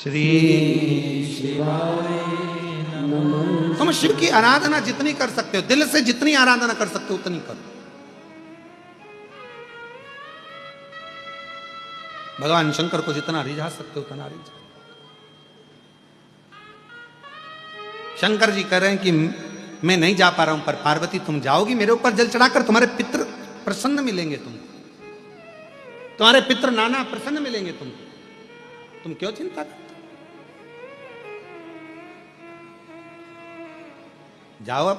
श्री शिवाय नमः। तुम शिव की आराधना जितनी कर सकते हो, दिल से जितनी आराधना कर सकते हो उतनी करो। भगवान शंकर को जितना रिझा सकते हो उतना रिझा। शंकर जी कह रहे हैं कि मैं नहीं जा पा रहा हूं, पर पार्वती तुम जाओगी मेरे ऊपर जल चढ़ाकर, तुम्हारे पितृ प्रसन्न मिलेंगे, तुम्हारे पितृ नाना प्रसन्न मिलेंगे तुमको, तुम क्यों चिंता करते? जाओ। अब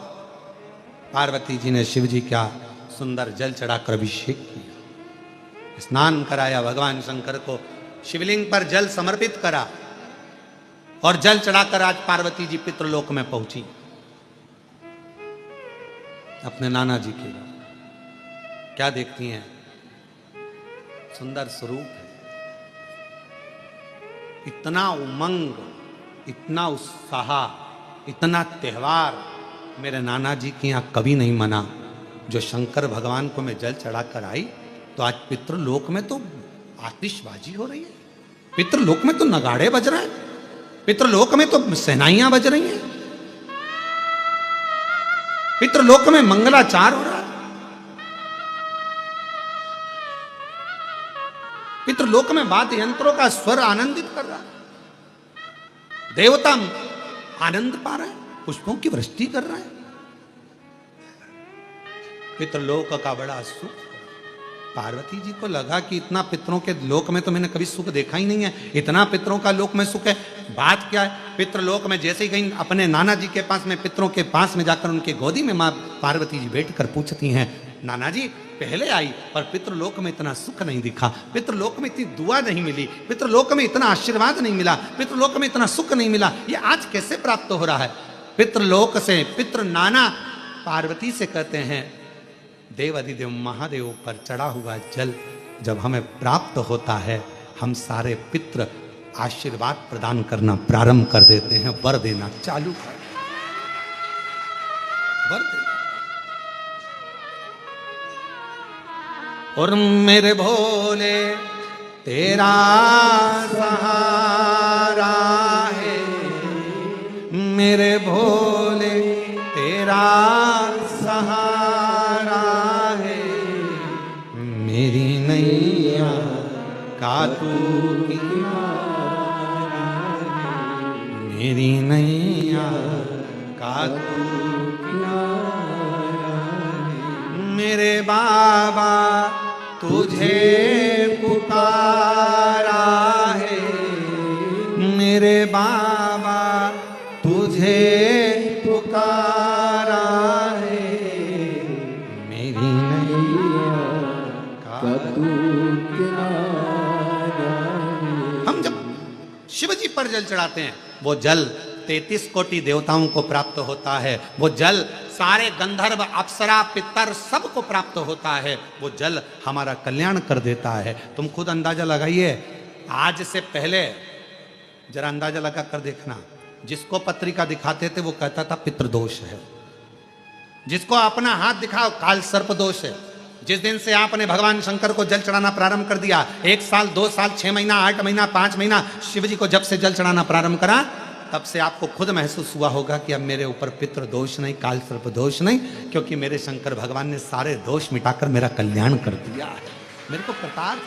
पार्वती जी ने शिव जी का सुंदर जल चढ़ाकर अभिषेक किया, स्नान कराया, भगवान शंकर को शिवलिंग पर जल समर्पित करा और जल चढ़ाकर आज पार्वती जी पितृलोक में पहुंची अपने नाना जी के। क्या देखती हैं? सुंदर स्वरूप है, इतना उमंग, इतना उत्साह, इतना त्योहार मेरे नाना जी के यहाँ कभी नहीं मना। जो शंकर भगवान को मैं जल चढ़ाकर आई तो आज पितृलोक में तो आतिशबाजी हो रही है, पितृलोक में तो नगाड़े बज रहे हैं, पितृलोक में तो सेनाइयां बज रही हैं, पितृलोक में मंगलाचार हो रहा है, पितृलोक में वाद्य यंत्रों का स्वर आनंदित कर रहा है, देवता आनंद पा रहे हैं, पुष्पों की वृष्टि कर रहे हैं। पितृलोक का बड़ा सुख। पार्वती जी को लगा कि इतना पितरों के लोक में तो मैंने कभी सुख देखा ही नहीं है, इतना पितरों का लोक में सुख है। बात क्या है? पितृलोक में जैसे ही गई अपने नाना जी के पास में, पितरों के पास में जाकर उनके गोदी में माँ पार्वती जी बैठकर पूछती हैं, नाना जी पहले आई पर पितृलोक में इतना सुख नहीं दिखा, पितृलोक में इतनी दुआ नहीं मिली, पितृलोक में इतना आशीर्वाद नहीं मिला, पितृलोक में इतना सुख नहीं मिला, ये आज कैसे प्राप्त हो रहा है? पितृलोक से पितृ नाना पार्वती से कहते हैं, देव अधिदेव महादेव पर चढ़ा हुआ जल जब हमें प्राप्त होता है, हम सारे पितृ आशीर्वाद प्रदान करना प्रारंभ कर देते हैं, वर देना चालू कर, वर देना। और मेरे भोले तेरा सहारा है, मेरे भोले तेरा सहारा है, मेरी नैया का तू किनारा, मेरी नैया का तू किनारा, मेरे बाबा तुझे पुकारा है, मेरे बाबा तुझे पुकारा है, मेरी नैया का तू किनारा। हम जब शिव जी पर जल चढ़ाते हैं, वो जल 33 कोटि देवताओं को प्राप्त होता है, वो जल सारे गंधर्व अप्सरा पितर सबको प्राप्त होता है, वो जल हमारा कल्याण कर देता है। तुम खुद अंदाजा लगाइए, आज से पहले जरा अंदाजा लगा कर देखना, जिसको पत्रिका दिखाते थे वो कहता था पितृदोष है, जिसको अपना हाथ दिखाओ काल सर्प दोष है। जिस दिन से आपने भगवान शंकर को जल चढ़ाना प्रारंभ कर दिया, 1 साल 2 साल 6 महीना 8 महीना 5 महीना शिव जी को जब से जल चढ़ाना प्रारंभ करा, तब से आपको खुद महसूस हुआ होगा कि अब मेरे ऊपर पितृ दोष नहीं, काल सर्प दोष नहीं, क्योंकि मेरे शंकर भगवान ने सारे दोष मिटाकर मेरा कल्याण कर दिया है। मेरे को प्रताप,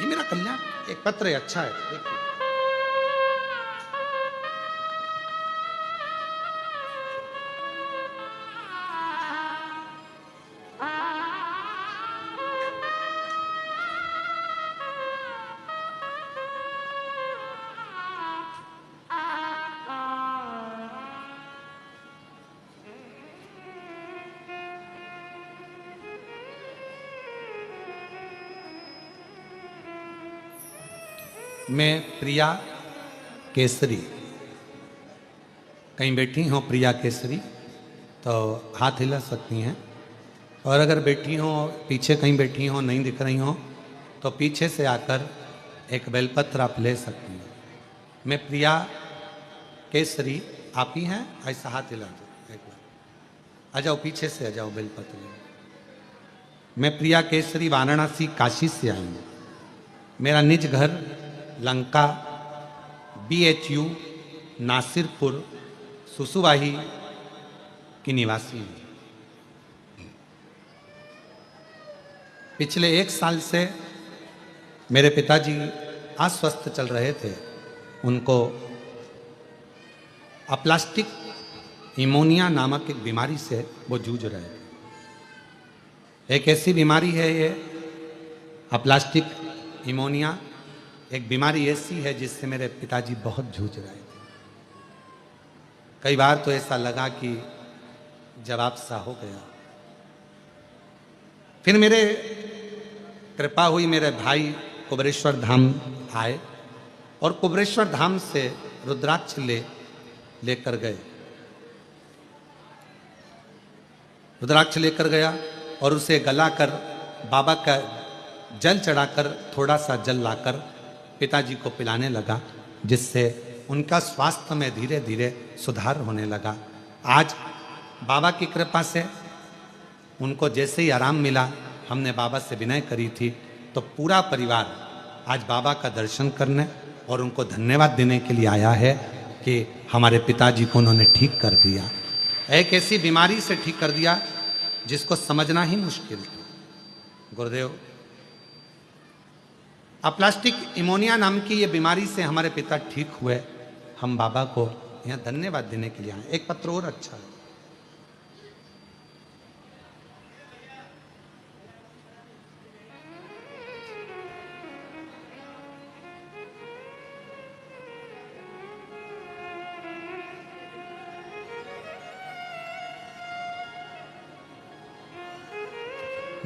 ये मेरा कल्याण। एक पत्र है, अच्छा है, देखिए। मैं प्रिया केसरी, कहीं बैठी हो प्रिया केसरी तो हाथ हिला सकती हैं, और अगर बैठी हो पीछे कहीं बैठी हो नहीं दिख रही हो तो पीछे से आकर एक बेलपत्र आप ले सकती हैं। मैं प्रिया केसरी, आप ही हैं? ऐसा हाथ हिला दो एक बार, आ जाओ पीछे से, आ जाओ बेलपत्र ले। मैं प्रिया केसरी वाराणसी काशी से आई हूँ, मेरा निज घर लंका BHU नासिरपुर सुसुवाही की निवासी हूँ। पिछले 1 साल से मेरे पिताजी अस्वस्थ चल रहे थे। उनको अप्लास्टिक इमोनिया नामक एक बीमारी से वो जूझ रहे थे। एक ऐसी बीमारी है ये अप्लास्टिक इमोनिया, एक बीमारी ऐसी है जिससे मेरे पिताजी बहुत जूझ रहे थे। कई बार तो ऐसा लगा कि जवाब सा हो गया। फिर मेरे कृपा हुई, मेरे भाई कुबरेश्वर धाम आए और कुबरेश्वर धाम से रुद्राक्ष लेकर गए। रुद्राक्ष लेकर गया और उसे गलाकर बाबा का जल चढ़ाकर थोड़ा सा जल लाकर पिताजी को पिलाने लगा, जिससे उनका स्वास्थ्य में धीरे धीरे सुधार होने लगा। आज बाबा की कृपा से उनको जैसे ही आराम मिला, हमने बाबा से विनय करी थी, तो पूरा परिवार आज बाबा का दर्शन करने और उनको धन्यवाद देने के लिए आया है कि हमारे पिताजी को उन्होंने ठीक कर दिया। एक ऐसी बीमारी से ठीक कर दिया जिसको समझना ही मुश्किल था। गुरुदेव, अप्लास्टिक इमोनिया नाम की ये बीमारी से हमारे पिता ठीक हुए। हम बाबा को यहाँ धन्यवाद देने के लिए आए। एक पत्र और अच्छा है।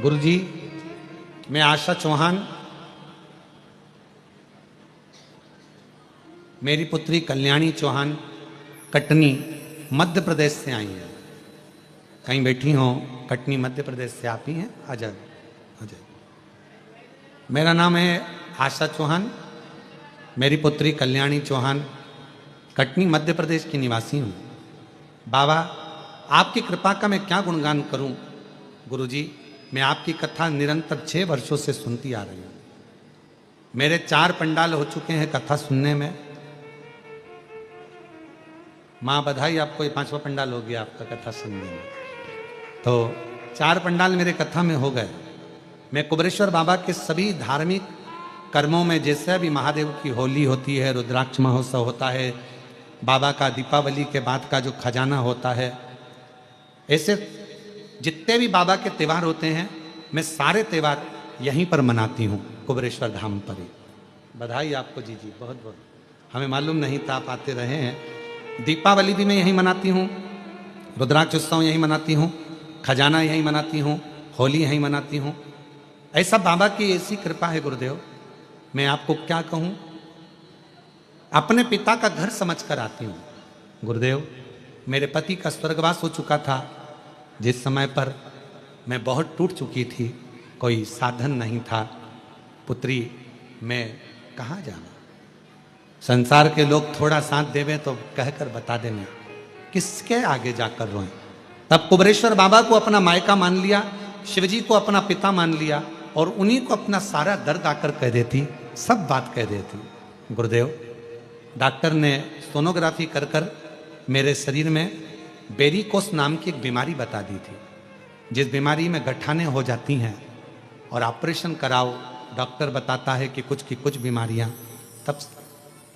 गुरुजी, मैं आशा चौहान, मेरी पुत्री कल्याणी चौहान कटनी मध्य प्रदेश से आई हैं। कहीं बैठी हो, कटनी मध्य प्रदेश से आप ही हैं? आ जाओ, आ जाओ। मेरा नाम है आशा चौहान, मेरी पुत्री कल्याणी चौहान कटनी मध्य प्रदेश की निवासी हूँ। बाबा, आपकी कृपा का मैं क्या गुणगान करूँ। गुरुजी, मैं आपकी कथा निरंतर 6 वर्षों से सुनती आ रही हूँ। मेरे 4 पंडाल हो चुके हैं कथा सुनने में। माँ बधाई आपको, ये 5वां पंडाल हो गया आपका कथा सुनने में। तो 4 पंडाल मेरे कथा में हो गए। मैं कुबरेश्वर बाबा के सभी धार्मिक कर्मों में, जैसे अभी महादेव की होली होती है, रुद्राक्ष महोत्सव होता है, बाबा का दीपावली के बाद का जो खजाना होता है, ऐसे जितने भी बाबा के त्यौहार होते हैं, मैं सारे त्यौहार यहीं पर मनाती हूँ, कुबरेश्वर धाम पर ही। बधाई आपको जी, बहुत बहुत। हमें मालूम नहीं था, आप आते रहे हैं। दीपावली भी मैं यहीं मनाती हूँ, रुद्राक्ष उत्सव यहीं मनाती हूँ, खजाना यहीं मनाती हूँ, होली यहीं मनाती हूँ। ऐसा बाबा की ऐसी कृपा है गुरुदेव, मैं आपको क्या कहूँ। अपने पिता का घर समझ कर आती हूँ। गुरुदेव, मेरे पति का स्वर्गवास हो चुका था, जिस समय पर मैं बहुत टूट चुकी थी, कोई साधन नहीं था। पुत्री, मैं कहाँ जाना। संसार के लोग थोड़ा साथ देवे तो कहकर बता देना, किसके आगे जाकर रोएं। तब कुबरेश्वर बाबा को अपना मायका मान लिया, शिवजी को अपना पिता मान लिया और उन्हीं को अपना सारा दर्द आकर कह देती, सब बात कह देती। गुरुदेव, डॉक्टर ने सोनोग्राफी कर कर मेरे शरीर में बेरिकोस नाम की एक बीमारी बता दी थी, जिस बीमारी में गठाने हो जाती हैं और ऑपरेशन कराओ, डॉक्टर बताता है कि कुछ की कुछ बीमारियां। तब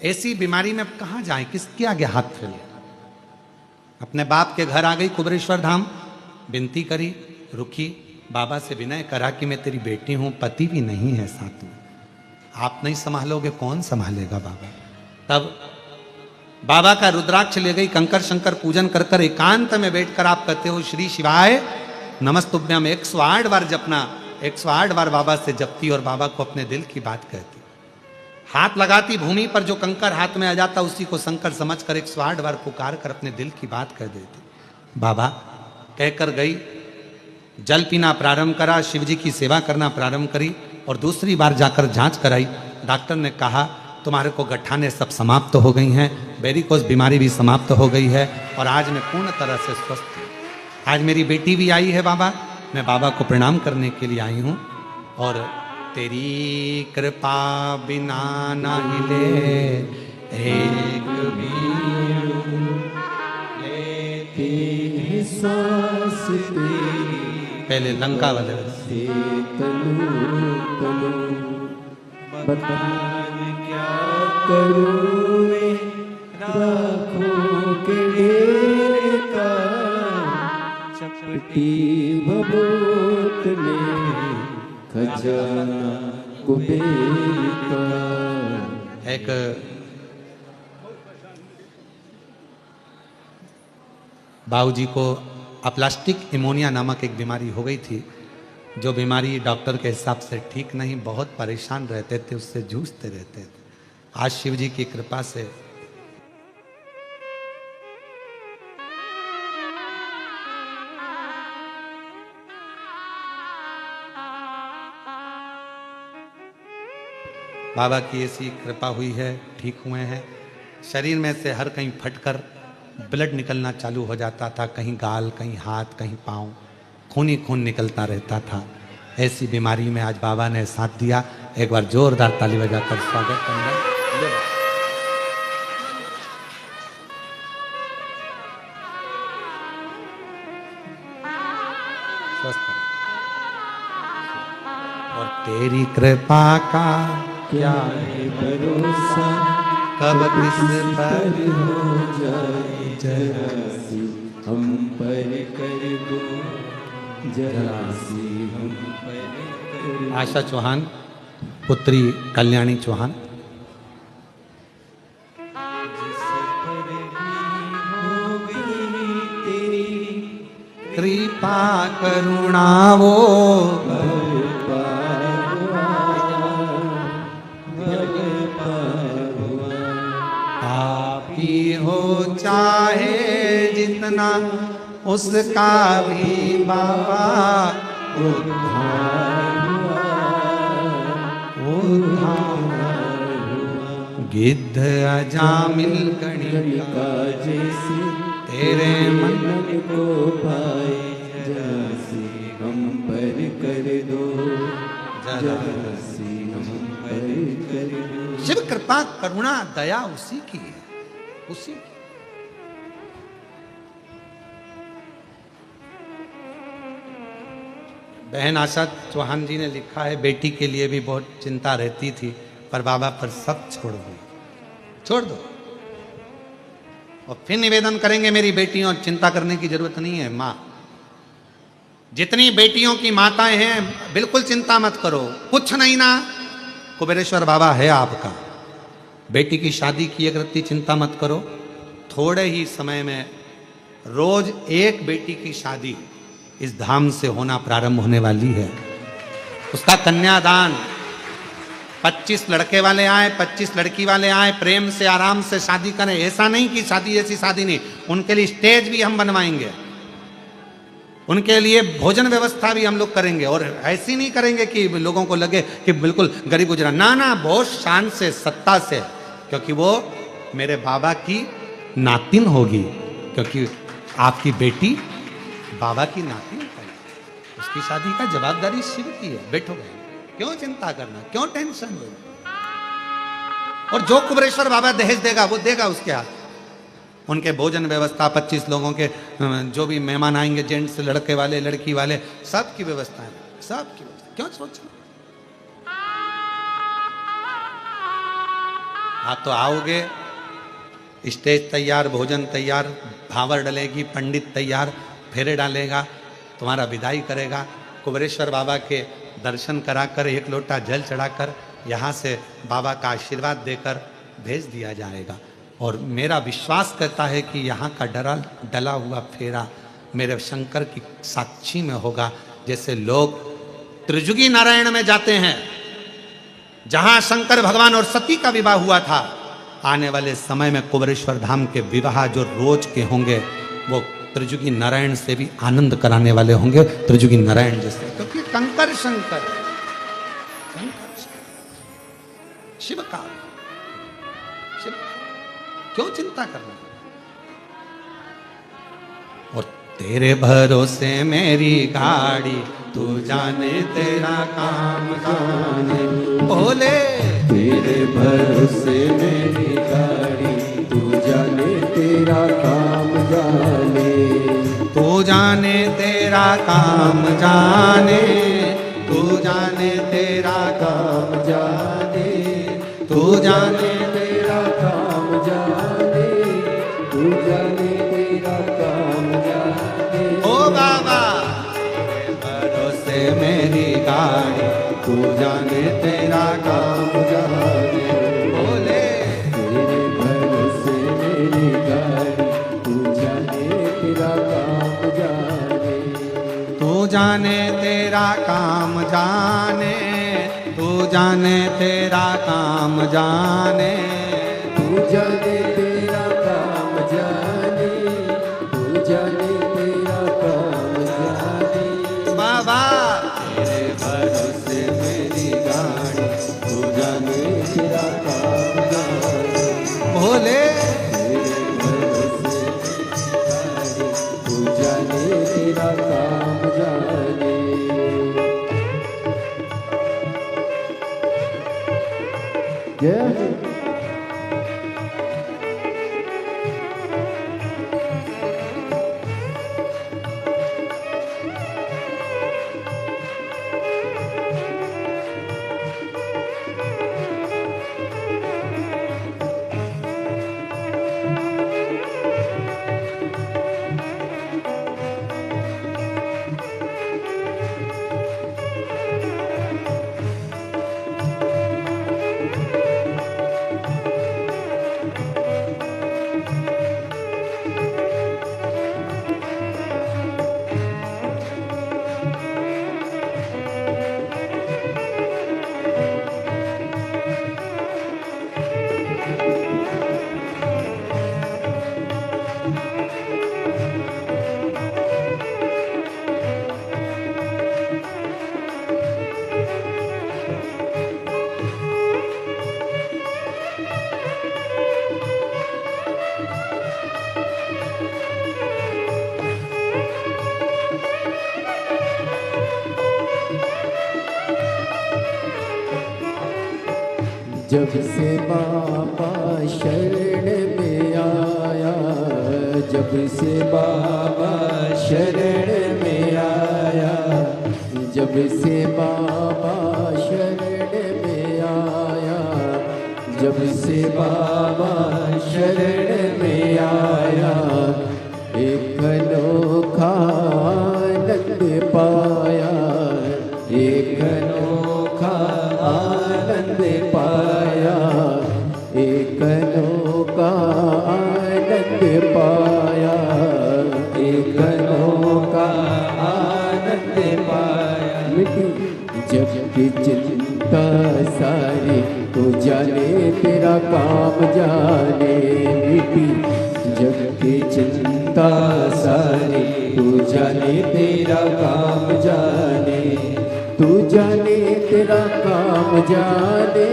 ऐसी बीमारी में कहाँ जाएं, किसके आगे हाथ फैले। अपने बाप के घर आ गई कुबरेश्वर धाम, विनती करी, रुकी, बाबा से विनय करा कि मैं तेरी बेटी हूँ, पति भी नहीं है साथ में, आप नहीं संभालोगे, कौन संभालेगा बाबा। तब बाबा का रुद्राक्ष ले गई, कंकर शंकर पूजन कर कर एकांत में बैठकर आप कहते हो श्री शिवाय नमस्तुभ्यम 108 बार जपना। 108 बार बाबा से जपती और बाबा को अपने दिल की बात कहती। हाथ लगाती भूमि पर, जो कंकर हाथ में आ जाता उसी को शंकर समझकर 108 बार पुकार कर अपने दिल की बात कह देती। बाबा कहकर गई, जल पीना प्रारंभ करा, शिवजी की सेवा करना प्रारंभ करी और दूसरी बार जाकर जांच कराई। डॉक्टर ने कहा तुम्हारे को गठाने सब समाप्त तो हो गई हैं, वेरिकोस बीमारी भी समाप्त हो गई है और आज मैं पूर्ण तरह से स्वस्थ हूँ। आज मेरी बेटी भी आई है बाबा, मैं बाबा को प्रणाम करने के लिए आई हूँ और तेरी कृपा बिना न हिले एक भी लेती है सांस तेरी। पहले लंका वाले बता क्या करूं मैं राखों के डेरे का, चपटी भभूत में खजाना कुबेर का। एक बाबूजी को अप्लास्टिक इमोनिया नामक एक बीमारी हो गई थी, जो बीमारी डॉक्टर के हिसाब से ठीक नहीं, बहुत परेशान रहते थे, उससे जूझते रहते थे। आज शिव जी की कृपा से बाबा की ऐसी कृपा हुई है, ठीक हुए हैं। शरीर में से हर कहीं फटकर ब्लड निकलना चालू हो जाता था, कहीं गाल, कहीं हाथ, कहीं पाँव, खून ही खून निकलता रहता था। ऐसी बीमारी में आज बाबा ने साथ दिया। एक बार जोरदार ताली बजाकर स्वागत करना। और तेरी कृपा का क्या है भरोसा, कब किस पर हो जाए जरा सी हम पर कर दो, जरा सी हम पर कर दो। आशा चौहान, पुत्री कल्याणी चौहान। जिस पर भी हो गई तेरी कृपा करुणा वो आप ही हो चाहे जितना उसका भी बाबा गिद्ध अजामिल गणिका जैसे तेरे मन को पाए, जरा सी हम पर कर दो, जरा सी हम पर कर दो। शिव कृपा करुणा दया उसी की है, उसी की। बहन आशा चौहान जी ने लिखा है, बेटी के लिए भी बहुत चिंता रहती थी, पर बाबा पर सब छोड़ दो, छोड़ दो। और फिर निवेदन करेंगे मेरी बेटियों, चिंता करने की जरूरत नहीं है। माँ, जितनी बेटियों की माताएं हैं, बिल्कुल चिंता मत करो, कुछ नहीं ना, कुबेरेश्वर बाबा है आपका। बेटी की शादी किए करती चिंता मत करो, थोड़े ही समय में रोज एक बेटी की शादी इस धाम से होना प्रारंभ होने वाली है। उसका कन्यादान, 25 लड़के वाले आए, 25 लड़की वाले आए, प्रेम से आराम से शादी करें। ऐसा नहीं कि शादी ऐसी शादी नहीं, उनके लिए स्टेज भी हम बनवाएंगे, उनके लिए भोजन व्यवस्था भी हम लोग करेंगे। और ऐसी नहीं करेंगे कि लोगों को लगे कि बिल्कुल गरीब गुजरा, ना ना, बहुत शान से, सत्ता से, क्योंकि वो मेरे बाबा की नातिन होगी, क्योंकि आपकी बेटी बाबा की नातिन है। उसकी शादी का जवाबदारी शिव की है। बैठो भाई, क्यों चिंता करना, क्यों टेंशन लेना। और जो कुबेरेश्वर बाबा दहेज देगा वो देगा उसके हाथ। उनके भोजन व्यवस्था, 25 लोगों के जो भी मेहमान आएंगे, जेंट्स, लड़के वाले, लड़की वाले, सब की व्यवस्था है, सब की व्यवस्था। क्यों सोचना। हाँ तो आओगे, स्टेज तैयार, भोजन तैयार, भावर डलेगी, पंडित तैयार, फेरे डालेगा, तुम्हारा विदाई करेगा, कुबेरेश्वर बाबा के दर्शन कराकर, एक लोटा जल चढ़ाकर, यहाँ से बाबा का आशीर्वाद देकर भेज दिया जाएगा। और मेरा विश्वास कहता है कि यहाँ का डला हुआ फेरा मेरे शंकर की साक्षी में होगा। जैसे लोग त्रिजुगी नारायण में जाते हैं, जहाँ शंकर भगवान और सती का विवाह हुआ था, आने वाले समय में कुबेरेश्वर धाम के विवाह जो रोज के होंगे, वो त्रिजुगी नारायण से भी आनंद कराने वाले होंगे, त्रिजुगी नारायण जैसे, क्योंकि कंकर शंकर, शिव का, शिव, क्यों चिंता करना। और तेरे भरोसे मेरी गाड़ी, तू जाने तेरा काम जाने। बोले तेरे भरोसे मेरी गाड़ी, तू जाने तेरा काम जाने। तू जाने तेरा काम जाने, तू जाने तेरा काम जाने, तू जाने तेरा काम जाने, तू जाने तेरा काम जाने। ओ बाबा तेरे भरोसे मेरी गाड़ी, तू जाने तेरा काम जाने। बोले तेरे भरोसे मेरी गाड़ी, तू जाने तेरा काम जाने। तू जाने तेरा काम जाने, तू जाने तेरा काम जाने। तू जाने तेरा काम जाने, तू जाने तेरा काम जाने। बाबा तेरे भरोसे मेरी गाड़ी, तू जाने तेरा काम जाने। बोले तेरे भरोसे मेरी गाड़ी, तू जाने तेरा काम जाने। जय जब से बाबा शरण में आया, जब से बाबा शरण में आया, जब से बाबा शरण में आया, जब से बाबा शरण में आया, एक अनोखा आनंद पाया, एक अनोखा आनंद पाया, एक अनोखा आनंद पाया, एक अनोखा आनंद पाया। मिटी जग की चिंता सारी, तो जाने तेरा काम जाने। मिटी जग की चिंता सारी, तू जाने तेरा काम जाने। तू जाने तेरा काम जाने,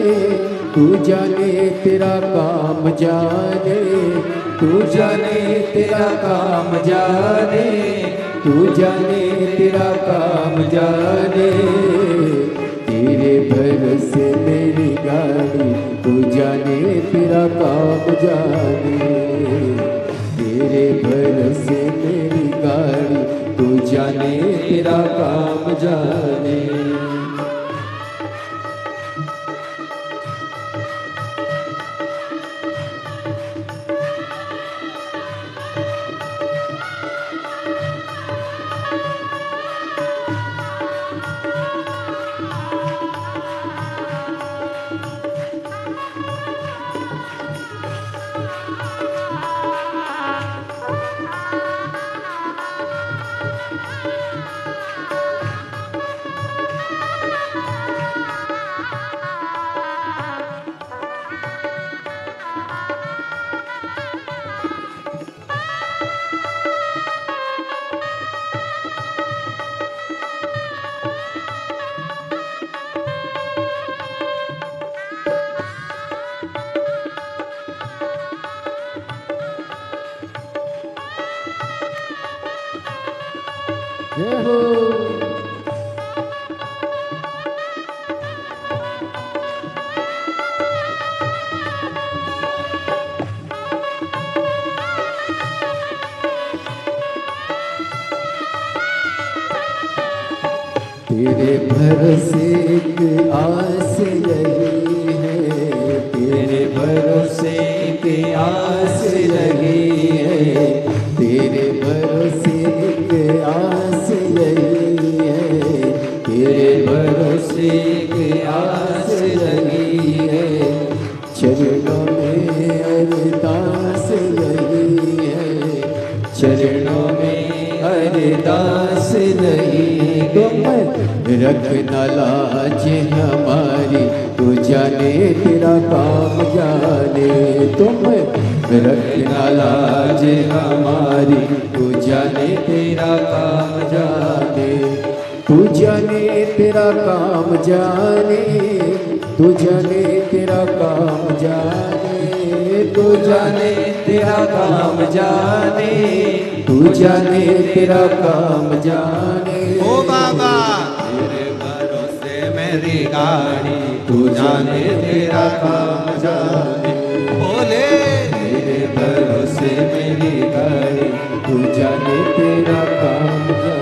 तू जाने तेरा काम जाने, तू जाने तेरा काम जाने, तू जाने तेरा काम जाने। तेरे भरोसे मेरी गाड़ी, तू जाने तेरा काम जाने। तेरे भरोसे मेरी गाड़ी, तू जाने तेरा काम जाने। जय हो। तेरे भरोसे एक आस लगी है, तेरे भरोसे एक आस लगी है, तेरे भरोसे एक आस लगी है, तेरे भरोसे एक आस लगी है, चरणों में अरदास लगी है, चरणों में अरदास लगी। तुम रखना लाज हमारी, तू जाने तेरा काम जाने, तुम रखना लाज हमारी, तू जाने तेरा काम जाने, तू जाने तेरा काम जाने, तू जाने तेरा काम जाने, तू जाने तेरा काम जाने, तू जाने तेरा काम जाने। ओ बाबा तेरे भरोसे मेरी गाड़ी, तू जाने तेरा काम जाने। बोले तेरे भरोसे मेरी गाड़ी, तू जाने तेरा काम जाने।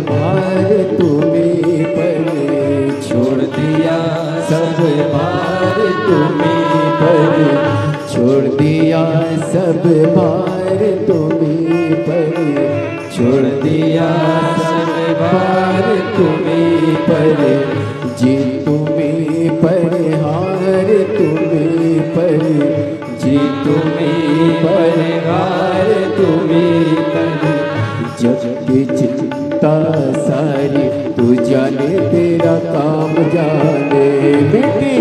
भार तुम्हें पर, छोड़ दिया सब भार तुम्हें पर, छोड़ दिया सब भार तुम्हें पर, छोड़ दिया सब भार तुम्हें पर, जी तुम्हें पर हार तुम्हें पर, जी तुम्हें पर हार तुम्हें पर, जग की चिंता सारी तू जाने तेरा काम जाने, बेटी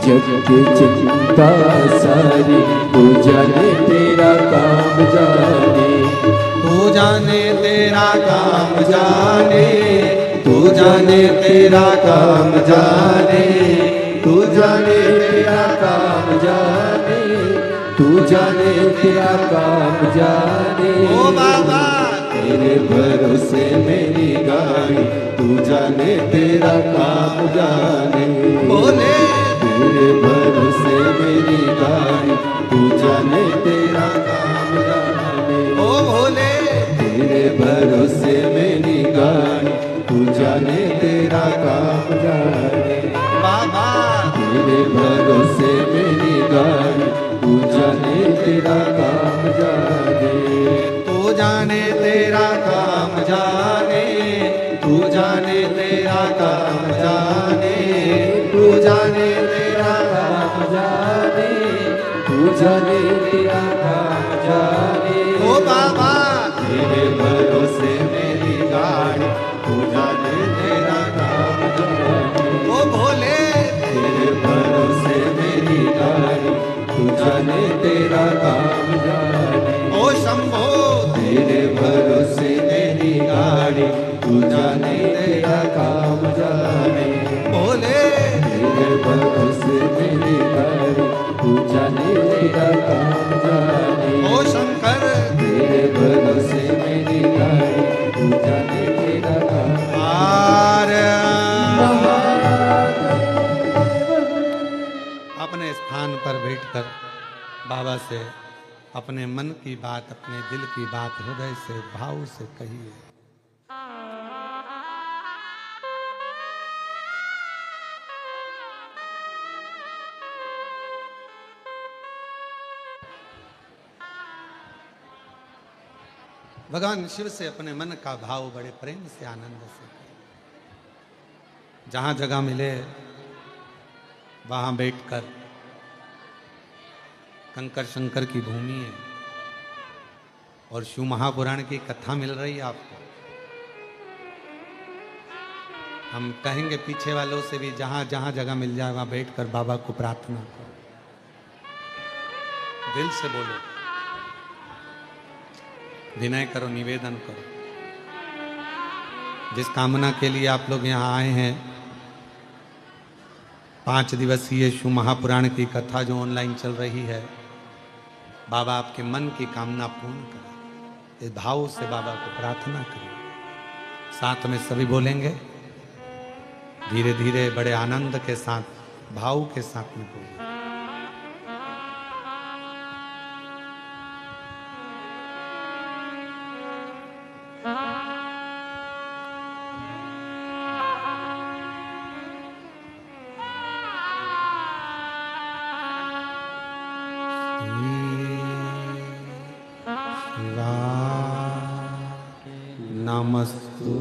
जग की चिंता सारी तू जाने तेरा काम जाने, तू जाने तेरा काम जाने, तू जाने तेरा काम जाने, तू जाने तेरा काम जाने, तू जाने तेरा काम जाने। ओ बाबा तेरे भरोसे मेरी गाड़ी, तू जाने तेरा काम जाने। बोले तेरे भरोसे मेरी गाड़ी, तू जाने तेरा काम जाने। ओ भोले तेरे भरोसे मेरी गाड़ी, तू जाने तेरा काम जाने। बाबा तेरे भरोसे मेरी गाड़ी, तू जाने तेरा काम जाने। तू जाने तेरा काम जाने, तू जाने तेरा काम जाने, तू जाने तेरा काम जाने, तू जाने तेरा काम जाने। ओ बाबा तेरे भरोसे मेरी गाड़ी, तू जाने तेरा काम जाने। ओ भोले तेरे भरोसे मेरी गाड़ी, तू जाने तेरा काम जाने। ओ शंभो तेरे भरोसे मेरी गाड़ी, तू जाने तेरा काम जाने। भोले तेरे भरोसे मेरी गाड़ी, तू जाने तेरा काम जाने। ओ शंकर तेरे भरोसे मेरी गाड़ी, तू जाने तेरा काम अपने स्थान पर बैठकर बाबा से अपने मन की बात, अपने दिल की बात हृदय से भाव से कहिए। भगवान शिव से अपने मन का भाव बड़े प्रेम से, आनंद से, जहां जगह मिले वहां बैठकर, कंकर शंकर की भूमि है और शिव महापुराण की कथा मिल रही है आपको। हम कहेंगे पीछे वालों से भी, जहां जहां जगह मिल जाए वहां बैठकर बाबा को प्रार्थना करो, दिल से बोलो, विनय करो, निवेदन करो। जिस कामना के लिए आप लोग यहाँ आए हैं, 5 दिवसीय शिव महापुराण की कथा जो ऑनलाइन चल रही है, बाबा आपके मन की कामना पूर्ण करें। इस भाव से बाबा को प्रार्थना करें। साथ में सभी बोलेंगे, धीरे धीरे बड़े आनंद के साथ, भाव के साथ में बोलेंगे। नमस्तु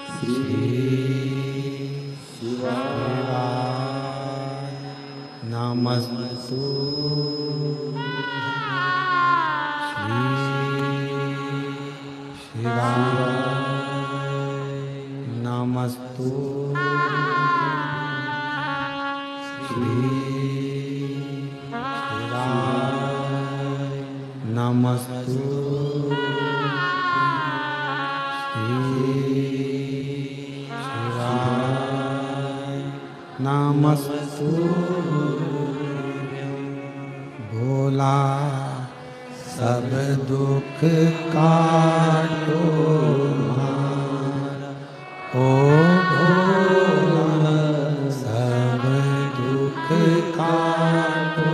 श्री शिवाय, नमस्तु श्री शिवाय, नमस्तु श्री शिवाय, नमस्तु नमस्तु। भोला सब दुख काटो हमारा, ओ भोला सब दुख काटो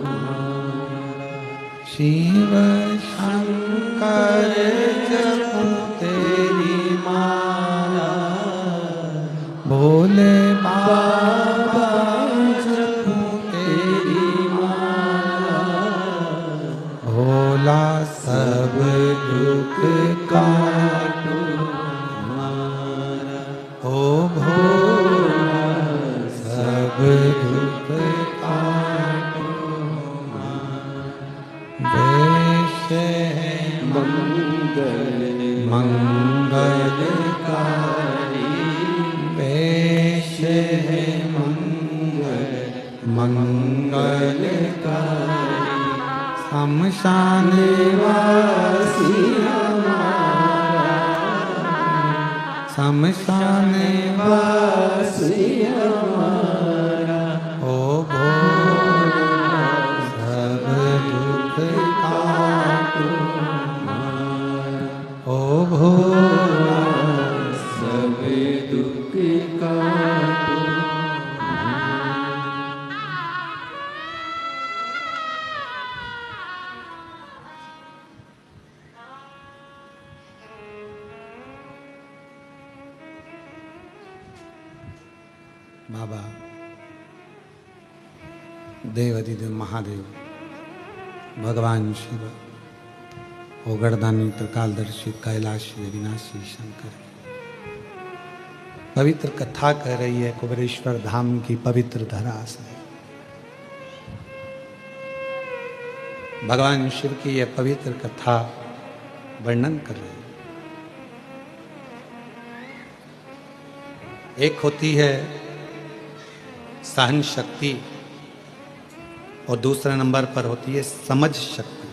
हमारा। शिव शंकर जपो तेरी माला, भोले बाबा जपो तेरी माला। भोला सब दुख काटो हमारा, ओ भोला सब दुख काटो हमारा। वेश है मंगल मंगलकारी, वेश है मंगल मंगलकारी। शमशान वासी हमारा, शमशान वासी हमारा। ओ भोला सब दुख काटो हमारा, ओ भोला सब दुख काटो। बाबा देवाधिदेव महादेव, भगवान शिव, ओगड़दानी त्रिकालदर्शी कैलाशी अविनाशी शंकर, पवित्र कथा कह रही है कुबेरेश्वर धाम की पवित्र धरा से। भगवान शिव की यह पवित्र कथा वर्णन कर रही है। एक होती है सहन शक्ति और दूसरे नंबर पर होती है समझ शक्ति।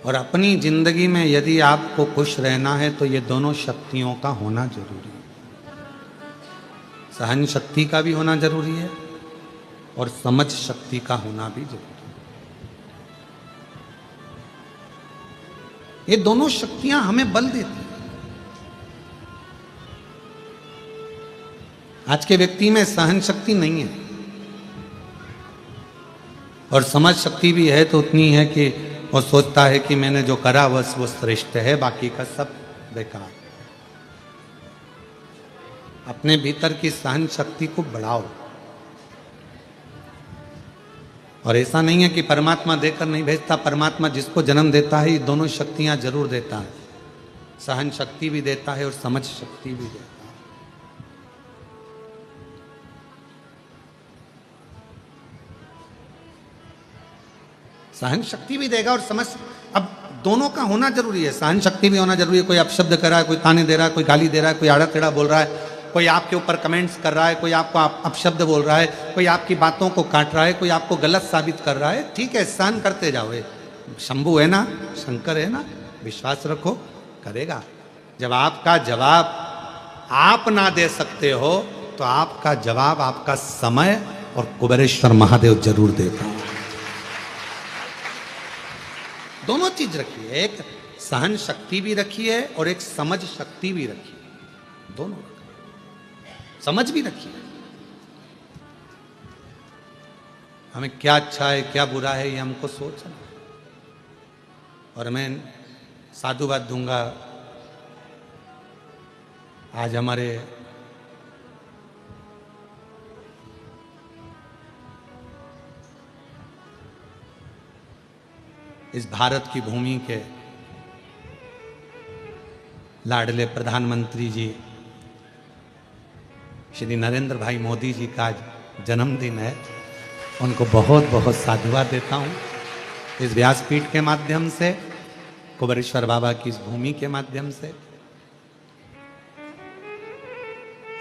और अपनी जिंदगी में यदि आपको खुश रहना है तो ये दोनों शक्तियों का होना जरूरी है। सहन शक्ति का भी होना जरूरी है और समझ शक्ति का होना भी जरूरी है। ये दोनों शक्तियां हमें बल देती हैं। आज के व्यक्ति में सहन शक्ति नहीं है, और समझ शक्ति भी है तो उतनी है कि वो सोचता है कि मैंने जो करा वो श्रेष्ठ है, बाकी का सब बेकार। अपने भीतर की सहन शक्ति को बढ़ाओ। और ऐसा नहीं है कि परमात्मा देकर नहीं भेजता, परमात्मा जिसको जन्म देता है ये दोनों शक्तियां जरूर देता है, सहन शक्ति भी देता है और समझ शक्ति भी देता है। सहन शक्ति भी देगा और समझ, अब दोनों का होना जरूरी है। सहन शक्ति भी होना जरूरी है। कोई अपशब्द कर रहा है, कोई ताने दे रहा है, कोई गाली दे रहा है, कोई आड़ा टेढ़ा बोल रहा है, कोई आपके ऊपर कमेंट्स कर रहा है, कोई आपको अपशब्द बोल रहा है, कोई आपकी बातों को काट रहा है, कोई आपको गलत साबित कर रहा है, ठीक है, सहन करते जाओ। शंभू है ना, शंकर है ना, विश्वास रखो, करेगा। जब आपका जवाब आप ना दे सकते हो तो आपका जवाब आपका समय और कुबेरेश्वर महादेव जरूर देगा। दोनों चीज रखिए, एक सहन शक्ति भी रखिए और एक समझ शक्ति भी रखिए, दोनों रखिए। समझ भी रखिए हमें क्या अच्छा है क्या बुरा है ये हमको सोचना। और मैं साधुवाद दूंगा, आज हमारे इस भारत की भूमि के लाडले प्रधानमंत्री जी श्री नरेंद्र भाई मोदी जी का आज जन्मदिन है। उनको बहुत बहुत साधुवाद देता हूँ इस व्यासपीठ के माध्यम से, कुबेरेश्वर बाबा की इस भूमि के माध्यम से।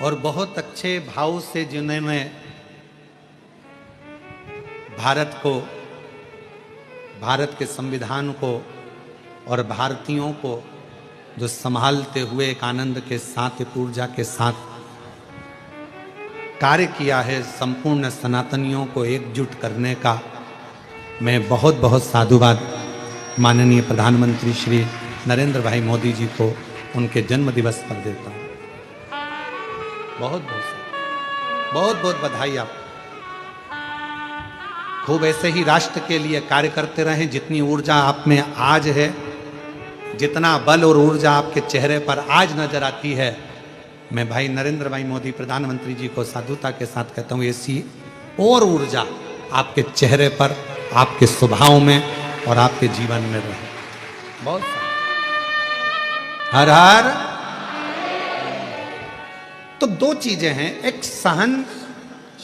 और बहुत अच्छे भाव से जिन्होंने भारत को, भारत के संविधान को और भारतीयों को जो संभालते हुए एक आनंद के साथ, एक ऊर्जा के साथ कार्य किया है, संपूर्ण सनातनियों को एकजुट करने का, मैं बहुत बहुत साधुवाद माननीय प्रधानमंत्री श्री नरेंद्र भाई मोदी जी को उनके जन्म दिवस पर देता हूँ। बहुत बहुत बहुत बहुत बधाई। आप खूब ऐसे ही राष्ट्र के लिए कार्य करते रहें। जितनी ऊर्जा आप में आज है, जितना बल और ऊर्जा आपके चेहरे पर आज नजर आती है, मैं भाई नरेंद्र भाई मोदी प्रधानमंत्री जी को साधुता के साथ कहता हूँ, ऐसी और ऊर्जा आपके चेहरे पर, आपके स्वभाव में और आपके जीवन में रहे। बहुत हर हर। तो दो चीजें हैं, एक सहन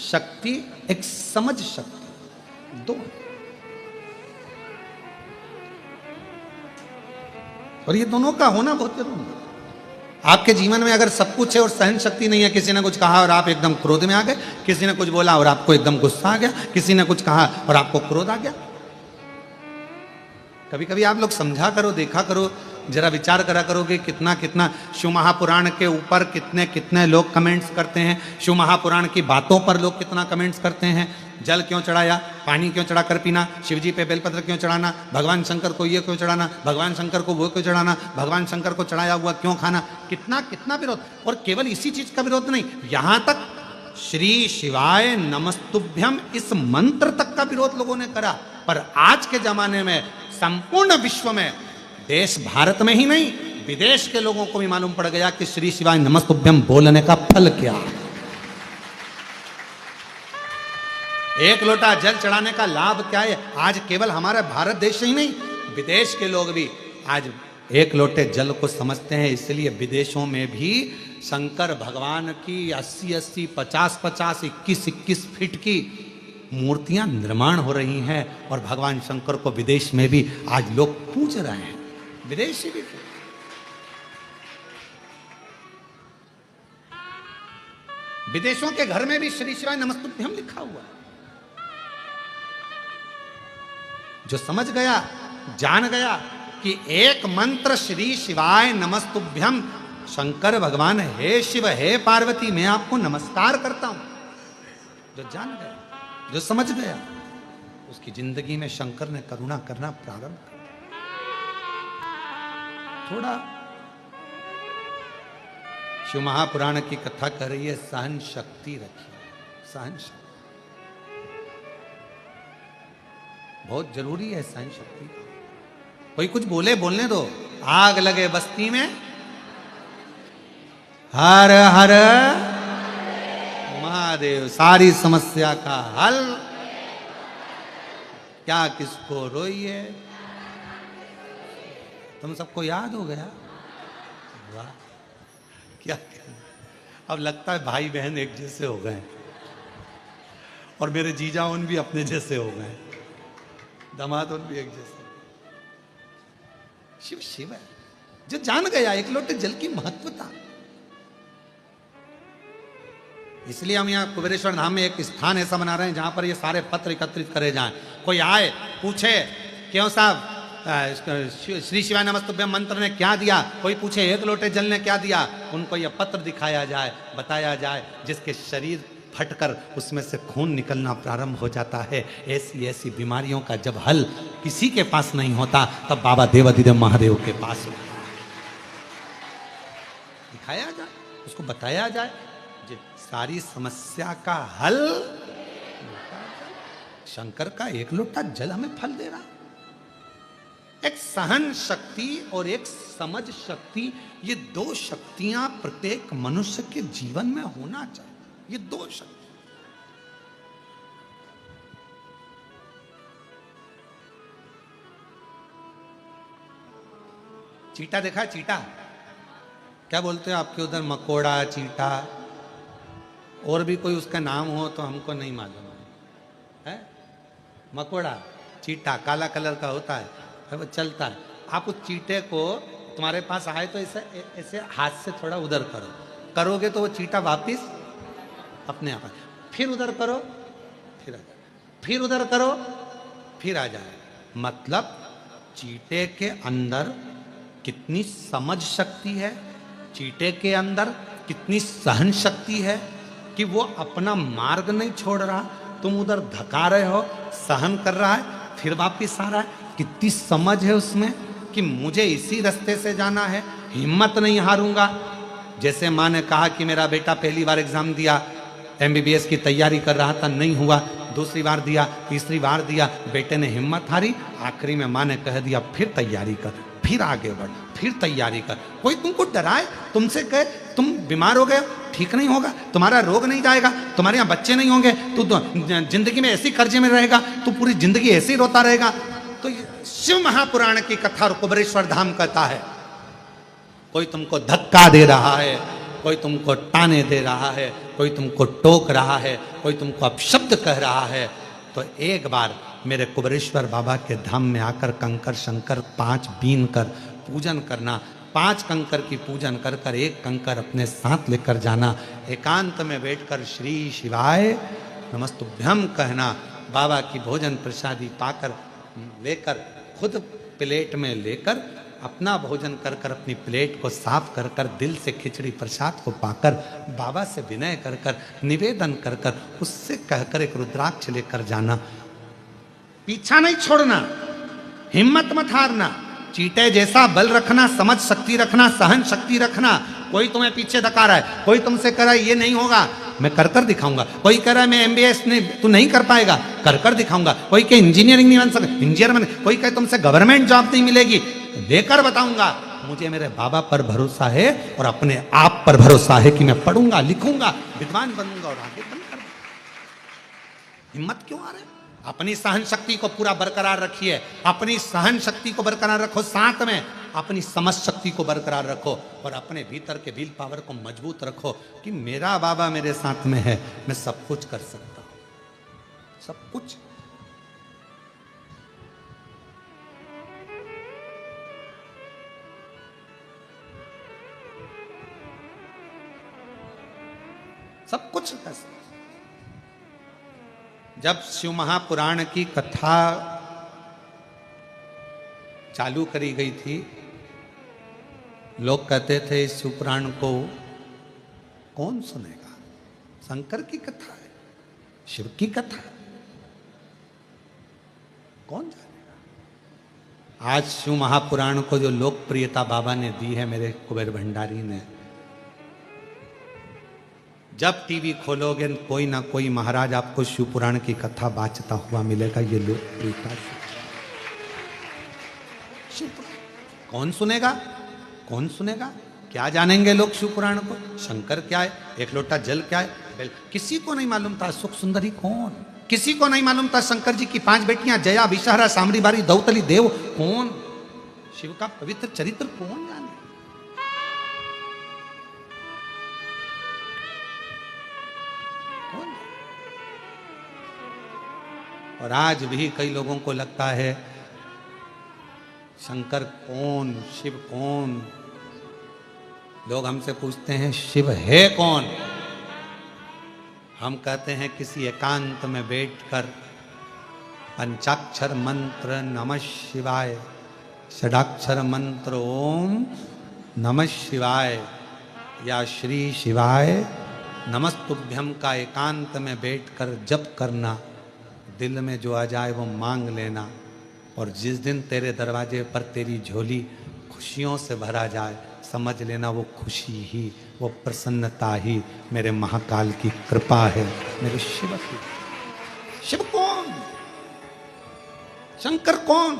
शक्ति, एक समझ शक्ति, दो। और ये दोनों का होना बहुत जरूरी है। आपके जीवन में अगर सब कुछ है और सहन शक्ति नहीं है, किसी ने कुछ कहा और आप एकदम क्रोध में आ गए, किसी ने कुछ बोला और आपको एकदम गुस्सा आ गया, किसी ने कुछ कहा और आपको क्रोध आ गया। कभी कभी आप लोग समझा करो, देखा करो, जरा विचार करा करोगे कितना कितना शिव महापुराण के ऊपर कितने कितने लोग कमेंट्स करते हैं, शिव महापुराण की बातों पर लोग कितना कमेंट्स करते हैं। जल क्यों चढ़ाया, पानी क्यों चढ़ा कर पीना, शिव जी पे बेलपत्र क्यों चढ़ाना, भगवान शंकर को ये क्यों चढ़ाना, भगवान शंकर को वो क्यों चढ़ाना, भगवान शंकर को चढ़ाया हुआ क्यों खाना, कितना कितना विरोध। और केवल इसी चीज का विरोध नहीं, यहां तक श्री शिवाय नमस्तुभ्यम इस मंत्र तक का विरोध लोगों ने करा। पर आज के जमाने में संपूर्ण विश्व में, देश भारत में ही नहीं विदेश के लोगों को भी मालूम पड़ गया कि श्री शिवाय नमस्तुभ्यम बोलने का फल क्या है। एक लोटा जल चढ़ाने का लाभ क्या है। आज केवल हमारा भारत देश ही नहीं, विदेश के लोग भी आज एक लोटे जल को समझते हैं। इसलिए विदेशों में भी शंकर भगवान की 80-80, 50-50, 21-21 फीट की मूर्तियां निर्माण हो रही हैं और भगवान शंकर को विदेश में भी आज लोग पूज रहे हैं, विदेशी भी। विदेशों के घर में भी श्री शिवाय नमस्तुभ्यम लिखा हुआ है। जो समझ गया, जान गया कि एक मंत्र श्री शिवाय नमस्तुभ्यम, शंकर भगवान हे शिव हे पार्वती मैं आपको नमस्कार करता हूं, जो जान गया, जो समझ गया, उसकी जिंदगी में शंकर ने करुणा करना प्रारंभ कर। थोड़ा शिव महापुराण की कथा कर रही है, सहन शक्ति रखिए, सहन शक्ति बहुत जरूरी है, सहन शक्ति। कोई कुछ बोले बोलने दो, आग लगे बस्ती में हर हर महादेव, सारी समस्या का हल, क्या किसको रोइए। तुम सबको याद हो गया, वाह क्या। अब लगता है भाई बहन एक जैसे हो गए, और मेरे जीजा उन भी अपने जैसे हो गए, दामाद उन भी एक जैसे। शिव शिव है जो जान गया एक लोटे जल की महत्वता। इसलिए हम यहाँ कुबेरेश्वर धाम में एक स्थान ऐसा बना रहे हैं जहां पर ये सारे पत्र एकत्रित करे जाएं। कोई आए पूछे क्यों साहब श्री शिवाय नमस्तुभ्यम मंत्र ने क्या दिया, कोई पूछे एक लोटे जल ने क्या दिया, उनको यह पत्र दिखाया जाए, बताया जाए, जिसके शरीर फटकर उसमें से खून निकलना प्रारंभ हो जाता है। ऐसी ऐसी बीमारियों का जब हल किसी के पास नहीं होता, तब बाबा देवाधिदेव महादेव के पास होता है। दिखाया जाए, उसको बताया जाए, सारी समस्या का हल। शंकर का एक लोटा जल हमें फल दे रहा। एक सहन शक्ति और एक समझ शक्ति, ये दो शक्तियां प्रत्येक मनुष्य के जीवन में होना चाहिए। ये दो शक्ति, चीटा देखा, चीटा क्या बोलते हो आपके उधर, मकोड़ा, चीटा, और भी कोई उसका नाम हो तो हमको नहीं मालूम है। मकोड़ा, चीटा काला कलर का होता है, वो चलता है। आप उस चीटे को तुम्हारे पास आए तो ऐसे ऐसे हाथ से थोड़ा उधर करो, करोगे तो वो चीटा वापिस अपने आप, फिर उधर करो फिर आ जाए, फिर उधर करो फिर आ जाए। मतलब चीटे के अंदर कितनी समझ शक्ति है, चीटे के अंदर कितनी सहन शक्ति है कि वो अपना मार्ग नहीं छोड़ रहा, तुम उधर धका रहे हो, सहन कर रहा है, फिर वापिस आ रहा है। कितनी समझ है उसमें कि मुझे इसी रास्ते से जाना है, हिम्मत नहीं हारूंगा। जैसे माँ ने कहा कि मेरा बेटा पहली बार एग्जाम दिया, एमबीबीएस की तैयारी कर रहा था, नहीं हुआ, दूसरी बार दिया, तीसरी बार दिया, बेटे ने हिम्मत हारी, आखिरी में माँ ने कह दिया फिर तैयारी कर, फिर आगे बढ़, फिर तैयारी कर। कोई तुमको डराए, तुमसे कहे तुम बीमार हो गए, ठीक नहीं होगा, तुम्हारा रोग नहीं जाएगा, तुम्हारे यहाँ बच्चे नहीं होंगे, तू तो जिंदगी में ऐसी कर्जे में रहेगा, तू पूरी जिंदगी ऐसे ही रोता रहेगा। तो शिव महापुराण की कथा और कुबेरेश्वर धाम कहता है, कोई तुमको धक्का दे रहा है, कोई तुमको ताने दे रहा है, कोई तुमको टोक रहा है, कोई तुमको अपशब्द कह रहा है, तो एक बार मेरे कुबेरेश्वर बाबा के धाम में आकर कंकर शंकर 5 बीन कर पूजन करना। 5 कंकर की पूजन कर कर एक कंकर अपने साथ लेकर जाना, एकांत में बैठकर श्री शिवाय नमस्तुभ्यम कहना, बाबा की भोजन प्रसादी पाकर लेकर खुद प्लेट में लेकर अपना भोजन कर कर अपनी प्लेट को साफ कर कर दिल से खिचड़ी प्रसाद को पाकर बाबा से विनय कर कर निवेदन कर कर उससे कहकर एक रुद्राक्ष लेकर जाना। पीछा नहीं छोड़ना, हिम्मत मत हारना, चीटे जैसा बल रखना, समझ शक्ति रखना, सहन शक्ति रखना। कोई तुम्हें पीछे धका रहा है, कोई तुमसे कह रहा है ये नहीं होगा, मैं कर कर दिखाऊंगा। कोई कह रहा है मैं एमबीएस नहीं, तू नहीं कर पाएगा, कर कर दिखाऊंगा। कोई कहे इंजीनियरिंग नहीं बन सकता, इंजीनियर बन। कोई कहे तुमसे गवर्नमेंट जॉब नहीं मिलेगी, देकर बताऊंगा। मुझे मेरे बाबा पर भरोसा है और अपने आप पर भरोसा है कि मैं पढ़ूंगा, लिखूंगा, विद्वान बनूंगा और आगे बनकर। हिम्मत क्यों आ रहा है? अपनी सहन शक्ति को पूरा बरकरार रखिए, अपनी सहन शक्ति को बरकरार रखो, साथ में अपनी समझ शक्ति को बरकरार रखो और अपने भीतर के विल पावर को मजबूत रखो कि मेरा बाबा मेरे साथ में है, मैं सब कुछ कर सकता हूं, सब कुछ। सब कुछ कर सकता। जब शिव महापुराण की कथा चालू करी गई थी, लोग कहते थे इस शिव पुराण को कौन सुनेगा, शंकर की कथा है, शिव की कथा है, कौन जानेगा। आज शिव महापुराण को जो लोकप्रियता बाबा ने दी है मेरे कुबेर भंडारी ने, जब टीवी खोलोगे कोई ना कोई महाराज आपको शिव पुराण की कथा बाचता हुआ मिलेगा। ये लोकप्रियता शिव पुराण कौन सुनेगा, कौन सुनेगा? क्या जानेंगे लोग शिव पुराण को? शंकर क्या है, एक लोटा जल क्या है, किसी को नहीं मालूम था। सुख सुंदरी कौन, किसी को नहीं मालूम था। शंकर जी की 5 बेटियां जया, विषहरा, सामरी बारी, दौतली, देव कौन, शिव का पवित्र चरित्र कौन जाने। कौन? और आज भी कई लोगों को लगता है शंकर कौन, शिव कौन। लोग हमसे पूछते हैं शिव है कौन? हम कहते हैं किसी एकांत में बैठकर पंचाक्षर मंत्र नमः शिवाय, षडाक्षर मंत्र ओम नमः शिवाय या श्री शिवाय नमस्तुभ्यम का एकांत में बैठकर जप करना। दिल में जो आ जाए वो मांग लेना। और जिस दिन तेरे दरवाजे पर तेरी झोली खुशियों से भरा जाए, समझ लेना वो खुशी ही, वो प्रसन्नता ही मेरे महाकाल की कृपा है, मेरे शिव की। शिव कौन, शंकर कौन?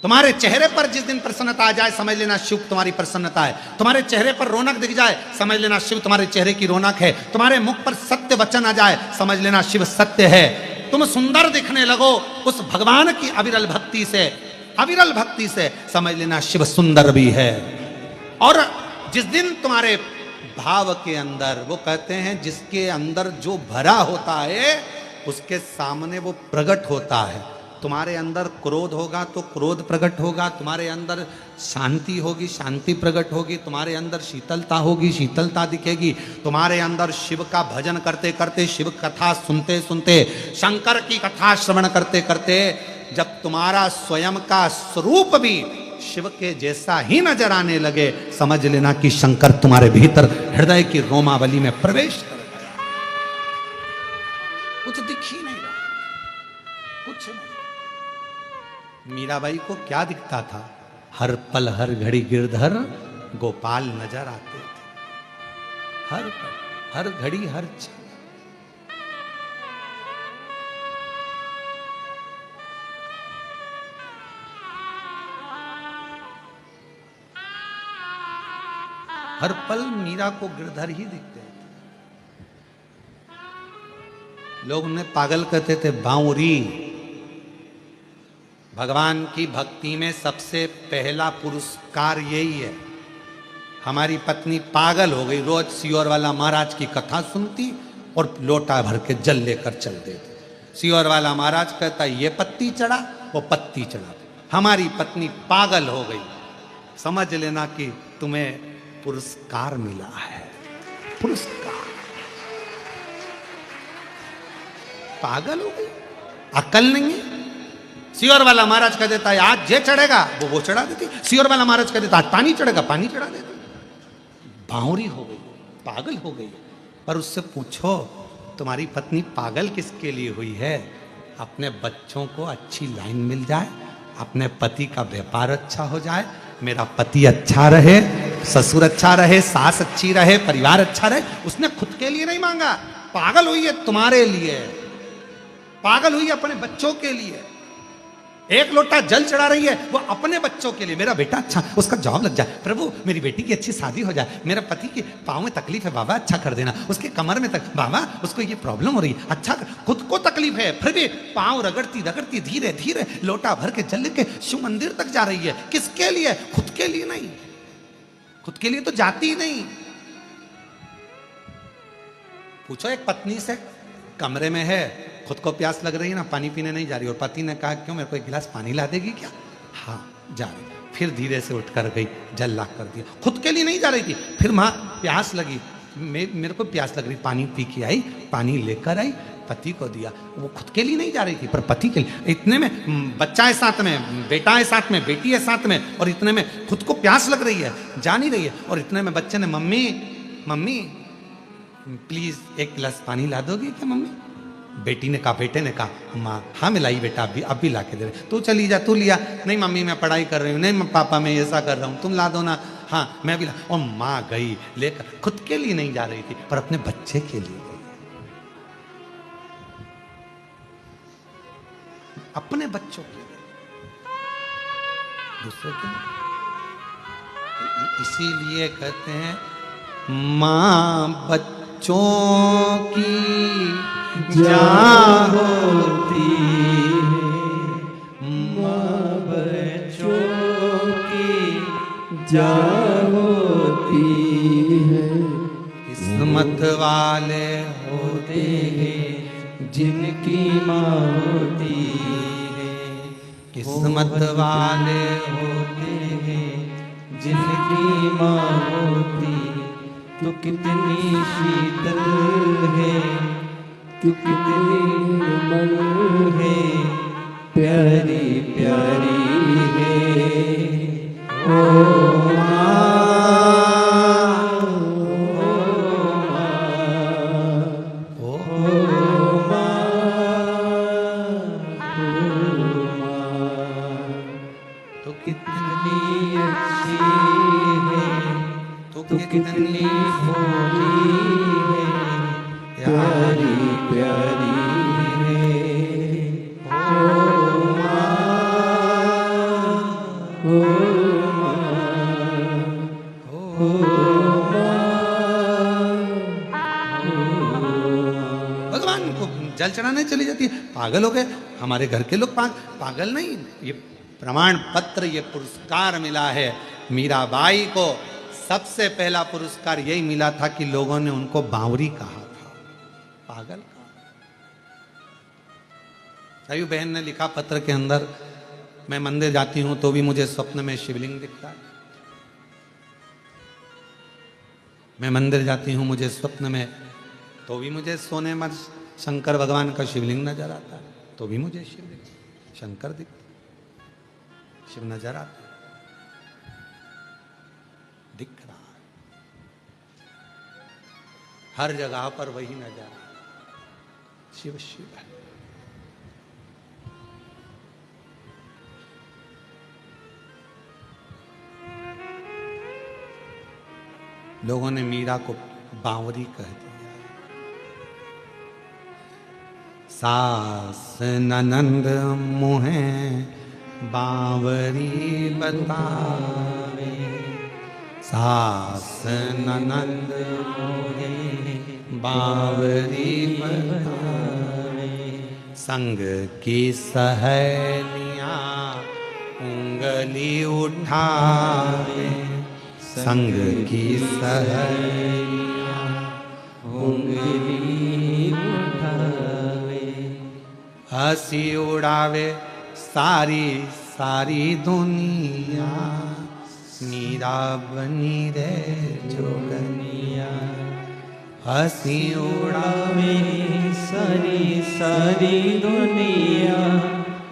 तुम्हारे चेहरे पर जिस दिन प्रसन्नता आ जाए समझ लेना शिव तुम्हारी प्रसन्नता है। तुम्हारे चेहरे पर रौनक दिख जाए समझ लेना शिव तुम्हारे चेहरे की रौनक है। तुम्हारे मुख पर सत्य वचन आ जाए समझ लेना शिव सत्य है। तुम सुंदर दिखने लगो उस भगवान की अविरल भक्ति से, अविरल भक्ति से समझ लेना शिव सुंदर भी है। और जिस दिन तुम्हारे भाव के अंदर, वो कहते हैं जिसके अंदर जो भरा होता है उसके सामने वो प्रकट होता है। तुम्हारे अंदर क्रोध होगा तो क्रोध प्रकट होगा, तुम्हारे अंदर शांति होगी शांति प्रकट होगी, तुम्हारे अंदर शीतलता होगी शीतलता दिखेगी। तुम्हारे अंदर शिव का भजन करते करते, शिव कथा सुनते सुनते, शंकर की कथा श्रवण करते करते, जब तुम्हारा स्वयं का स्वरूप भी शिव के जैसा ही नजर आने लगे, समझ लेना कि शंकर तुम्हारे भीतर हृदय की रोमावली में प्रवेश कर गया। कुछ दिख ही नहीं रहा, कुछ नहीं। मीराबाई को क्या दिखता था? हर पल हर घड़ी गिरधर गोपाल नजर आते थे। हर पल हर घड़ी हर क्षण। हर पल मीरा को गिरधर ही दिखते थे। लोग उन्हें पागल कहते थे, बांवरी। भगवान की भक्ति में सबसे पहला पुरस्कार यही है। हमारी पत्नी पागल हो गई, रोज सियोर वाला महाराज की कथा सुनती और लोटा भर के जल लेकर चल देती। सियोर वाला महाराज कहता ये पत्ती चढ़ा, वो पत्ती चढ़ा। हमारी पत्नी पागल हो गई। समझ लेना कि तुम्हें पुरस्कार मिला है, पुरस्कार। पागल हो गई, अकल नहीं है। सियोर वाला महाराज कह देता है आज जे चढ़ेगा वो चढ़ा देती। सियोर वाला महाराज कह देता आज पानी चढ़ेगा पानी चढ़ा देती। बावरी हो गई, पागल हो गई। पर उससे पूछो तुम्हारी पत्नी पागल किसके लिए हुई है? अपने बच्चों को अच्छी लाइन मिल जाए, अपने पति का व्यापार अच्छा हो जाए, मेरा पति अच्छा रहे, ससुर अच्छा रहे, सास अच्छी रहे, परिवार अच्छा रहे। उसने खुद के लिए नहीं मांगा। पागल हुई है तुम्हारे लिए, पागल हुई है अपने बच्चों के लिए। एक लोटा जल चढ़ा रही है वो अपने बच्चों के लिए, मेरा बेटा अच्छा उसका जॉब लग जाए, प्रभु मेरी बेटी की अच्छी शादी हो जाए, मेरा पति के पाँव में तकलीफ है बाबा अच्छा कर देना, उसके कमर में बाबा उसको ये प्रॉब्लम हो रही है अच्छा कर। खुद को तकलीफ है फिर भी पाँव रगड़ती रगड़ती धीरे धीरे लोटा भर के जल के शिव मंदिर तक जा रही है। किसके लिए? खुद के लिए नहीं, खुद के लिए तो जाती ही नहीं। पूछो एक पत्नी से, कमरे में है, खुद को प्यास लग रही है ना, पानी पीने नहीं जा रही, और पति ने कहा क्यों मेरे को एक गिलास पानी ला देगी क्या? हाँ जा रही। फिर धीरे से उठकर गई, जल ला कर दिया। खुद के लिए नहीं जा रही थी। फिर माँ प्यास लगी, मेरे को प्यास लग रही, पानी पी के आई, पानी लेकर आई, पति को दिया। वो खुद के लिए नहीं जा रही थी पर पति के लिए। इतने में बच्चा है साथ में, बेटा है साथ में, बेटी है साथ में, और इतने में खुद को प्यास लग रही है, जा नहीं रही है। और इतने में बच्चे ने मम्मी मम्मी प्लीज एक गिलास पानी ला दोगी क्या मम्मी? बेटी ने कहा, बेटे ने कहा, माँ हाँ मिलाई बेटा, अब भी ला के दे रहे, तू चली जा, तू लिया, नहीं मम्मी मैं पढ़ाई कर रही हूँ, नहीं पापा मैं ऐसा कर रहा हूँ, तुम ला दो ना, हाँ मैं भी ला। और माँ गई लेकर, खुद के लिए नहीं जा रही थी पर अपने बच्चे के लिए गई, अपने बच्चों के लिए, दूसरे के लिए। इसीलिए कहते हैं माँ बच्चों की जान होती है, माँ बच्चों की जान होती है, किस्मत वाले होते हैं जिनकी माँ होती है, किस्मत वाले होते हैं जिनकी माँ होती, तो कितनी शीतल है, तो कितनी मन है, प्यारी प्यारी है ओ कितनी भोली है, प्यारी प्यारी है ओ भगवान को जल चढ़ाने चली जाती है। पागल हो गए हमारे घर के लोग, पागल नहीं, ये प्रमाण पत्र, ये पुरस्कार मिला है मीराबाई को। सबसे पहला पुरस्कार यही मिला था कि लोगों ने उनको बावरी कहा था, पागल कहा। सयू बहन ने लिखा पत्र के अंदर, मैं मंदिर जाती हूं तो भी मुझे स्वप्न में शिवलिंग दिखता है, मैं मंदिर जाती हूं मुझे स्वप्न में तो भी मुझे सोने में शंकर भगवान का शिवलिंग नजर आता है, तो भी मुझे शिवलिंग शंकर दिखता, शिव नजर आता, दिख रहा है हर जगह पर, वही नजर शिव शिव है। लोगों ने मीरा को बावरी कह दिया। सास ननंद मुहे बावरी बतावे, सास ननंद मोहे बावरी बतावे, संग की सहेलियां उंगली उठावे, संग की सहेलियां उंगली उठावे, हंसी उड़ावे सारी सारी दुनिया, मीरा बनी रे जोगनिया, हंसी उड़ावे सारी सारी दुनिया,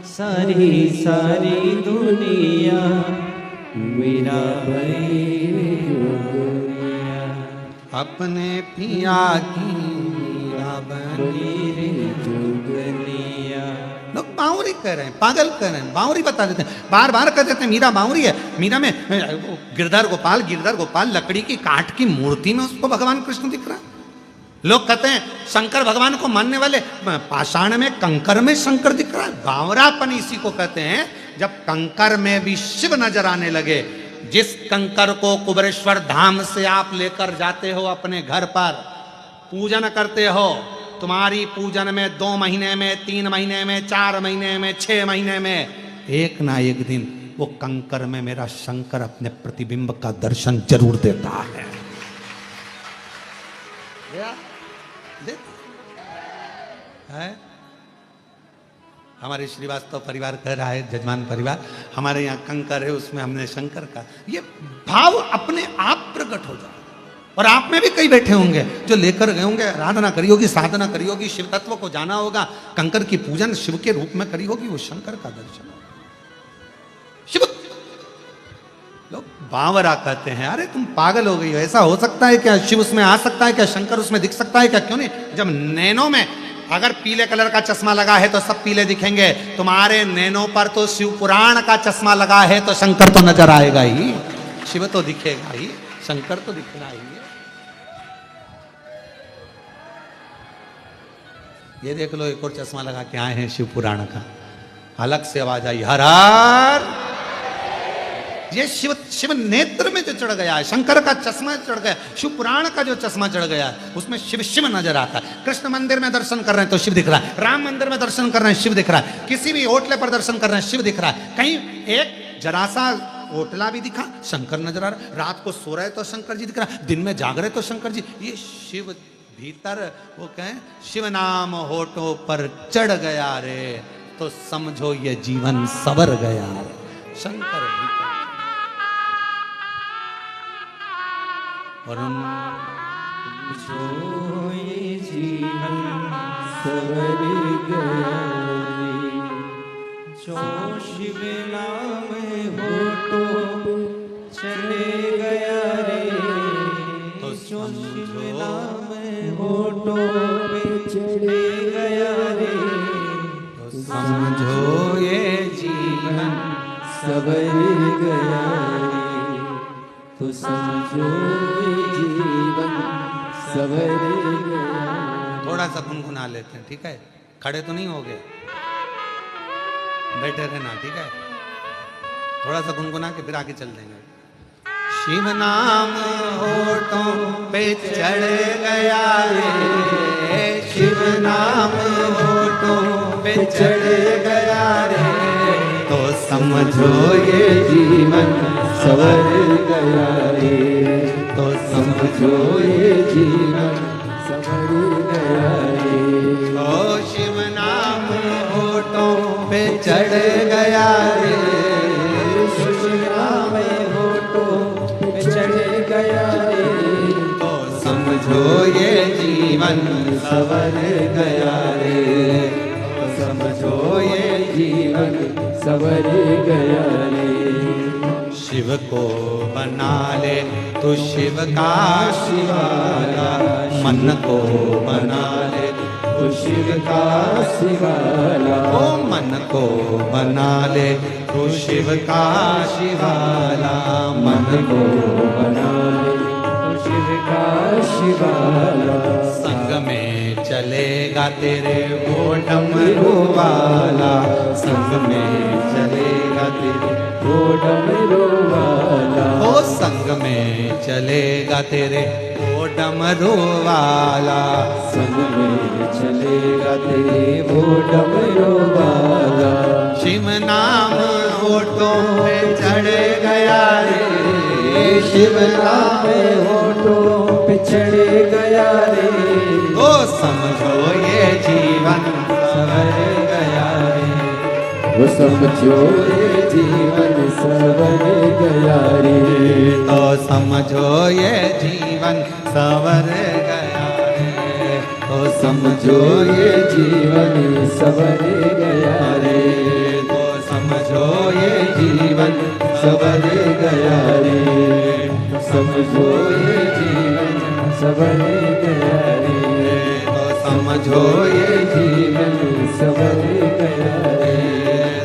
सारी सारी दुनिया, मेरा भाई दुनिया, अपने पिया की मीरा बनी रे जोगनिया। लोग बावरी कह रहे हैं, पागल कह रहे हैं, बावरी बता देते हैं, बार बार कह देते हैं मीरा बावरी है। मीरा में गिरधर गोपाल लकड़ी की काठ की मूर्ति में उसको भगवान कृष्ण दिख रहा है। लोग कहते हैं शंकर भगवान को मानने वाले पाषाण में कंकर में शंकर दिख रहा है। बावरापन इसी को कहते हैं जब कंकर में भी शिव नजर आने लगे। जिस कंकर को कुबेरेश्वर धाम से आप लेकर जाते हो अपने घर पर, पूजन करते हो, तुम्हारी पूजन में 2 महीने में, 3 महीने में, 4 महीने में, 6 महीने में एक ना एक दिन वो कंकर में मेरा शंकर अपने प्रतिबिंब का दर्शन जरूर देता है। है? हमारे श्रीवास्तव परिवार कह रहा है, जजमान परिवार, हमारे यहाँ कंकर है उसमें हमने शंकर का, ये भाव अपने आप प्रकट हो जाए। और आप में भी कई बैठे होंगे जो लेकर गए होंगे, आराधना करी होगी, साधना करी होगी, शिव तत्व को जाना होगा, कंकर की पूजन शिव के रूप में करी होगी, वो शंकर का दर्शन होगा। शिव लोग बावरा कहते हैं, अरे तुम पागल हो गई हो, ऐसा हो सकता है क्या? शिव उसमें आ सकता है क्या? शंकर उसमें दिख सकता है क्या? क्यों नहीं? जब नैनों में अगर पीले कलर का चश्मा लगा है तो सब पीले दिखेंगे, तुम्हारे नैनों पर तो शिव पुराण का चश्मा लगा है तो शंकर तो नजर आएगा ही, शिव तो दिखेगा ही, शंकर तो दिखना ही है। ये देख लो, एक और चश्मा लगा के आए हैं शिव पुराण का, अलग से आवाज आई हर हर। ये शिव नेत्र में जो चढ़ गया है, शंकर का चश्मा चढ़ गया, शिव पुराण का जो चश्मा चढ़ गया है उसमें शिव शिव नजर आता है। कृष्ण मंदिर में दर्शन कर रहे हैं तो शिव दिख रहा है, राम मंदिर में दर्शन कर रहे हैं शिव दिख रहा है, किसी भी होटले पर दर्शन कर रहे हैं शिव दिख रहा है। कहीं एक जरा सा होटला भी दिखा, शंकर नजर आ रहा है। रात को सो रहे तो शंकर जी दिख रहा है, दिन में जाग रहे तो शंकर जी। ये शिव भीतर, वो कहें शिव नाम होठों पर चढ़ गया रे, तो समझो ये जीवन सवर गया रे। शंकर भीतर और जो ये जीवन सवर गया रे, जो शिव नाम होठों चढ़े गया रे, तो जो शिव नाम होठों पे चढ़े गया रे, तो समझो ये जीवन सवर गया रे, तो समझो ये जीवन सवर गया। थोड़ा सा गुनगुना लेते हैं, ठीक है? खड़े तो नहीं हो गए, बैठे रहना, ठीक है? थोड़ा सा गुनगुना के फिर आगे चल देंगे। शिव नाम होठों पे चढ़ गया रे, शिव नाम होठों पे चढ़ गया रे, तो समझो ये जीवन सवर गया रे, तो समझो ये जीवन सवर गया रे। ओ शिव नाम होठों पे चढ़ गया रे, शिव नाम होठों पे चढ़ गया रे, तो समझो ये जीवन सवर गया रे, तो समझो ये जीवन सवर गया रे। शिव को बना ले तो शिव का शिवाला, मन को बना ले तो शिव का शिवाला, ओ मन को बना ले तो शिव का शिवाला, मन को बना ले तो शिव का शिवाला। संग में चलेगा तेरे वो डमरू वाला, संग में चलेगा तेरे वो डमरू वाला, ओ संग में चलेगा तेरे वो डमरू वाला, संग में चलेगा तेरे वो डमरू वाला। शिव नाम होठों पे चढ़ गया रे, शिव नाम होठों पे चढ़ गया रे, ओ समझो ये जीवन सवर गया रे, वो समझो ये जीवन सवर गया रे, तो समझो ये जीवन सवर गया रे, तो समझो ये जीवन सवर गया रे, तो समझो ये जीवन सवर गया रे, समझो ये जीवन सवर गया रे, तो समझो ये जीवन सवर गया रे,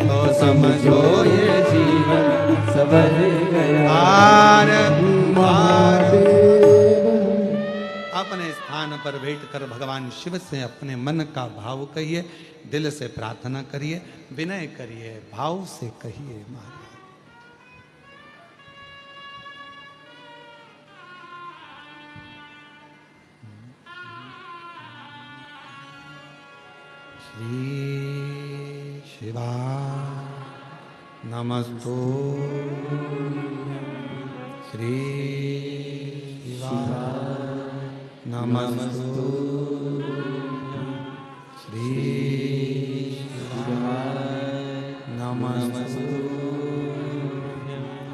तो समझो ये जीवन सवर गया। पार पार महादेव अपने स्थान पर बैठकर भगवान शिव से अपने मन का भाव कहिए, दिल से प्रार्थना करिए, विनय करिए, भाव से कहिए। महादेव श्री शिवा नमस्तु, श्री शिवा नमस्तु, श्री शिवा नमस्तु,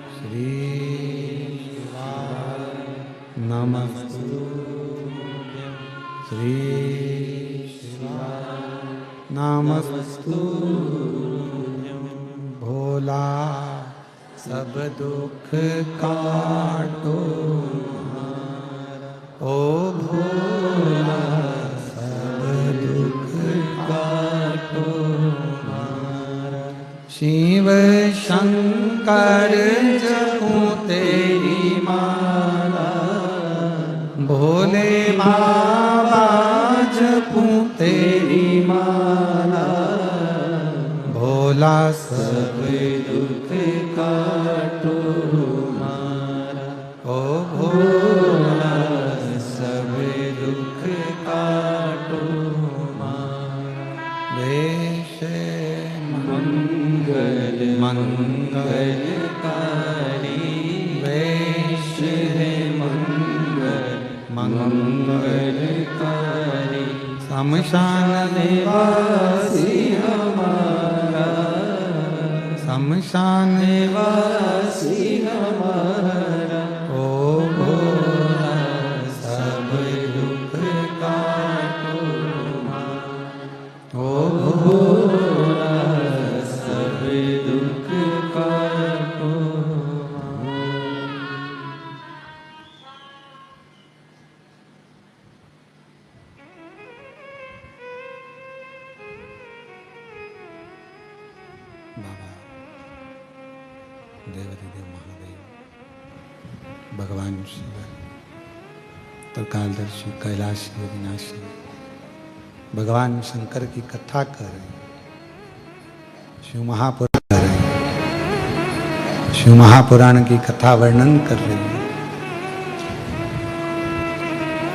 श्री शिवा नमस्तु, श्री शिवा नमस्तु। भोला सब दुख काटो, ओ भोला सब दुख काटो मारा। शिव शंकर जपूं तेरी माला, भोले बाबा जपूं तेरी माला, भोला सब दुख काटो मारा। ओ भोला सब दुख काटो मारा। वेश मंगल मंगलकारी, वेश है मंगल मंगलकारी। शमशान निवासी हमारा, शमशान निवासी हमारा। ओ भोला सब दुख काटो मारा। ओ भोला सब दुख काटो मारा। बाबा देवाधिदेव महादेव भगवान शिव त्रिकालदर्शी कैलाशी अविनाशी भगवान शंकर की कथा कर रहे हैं, शिव महापुराण कर रहे हैं, शिव महापुराण की कथा वर्णन कर रहे हैं।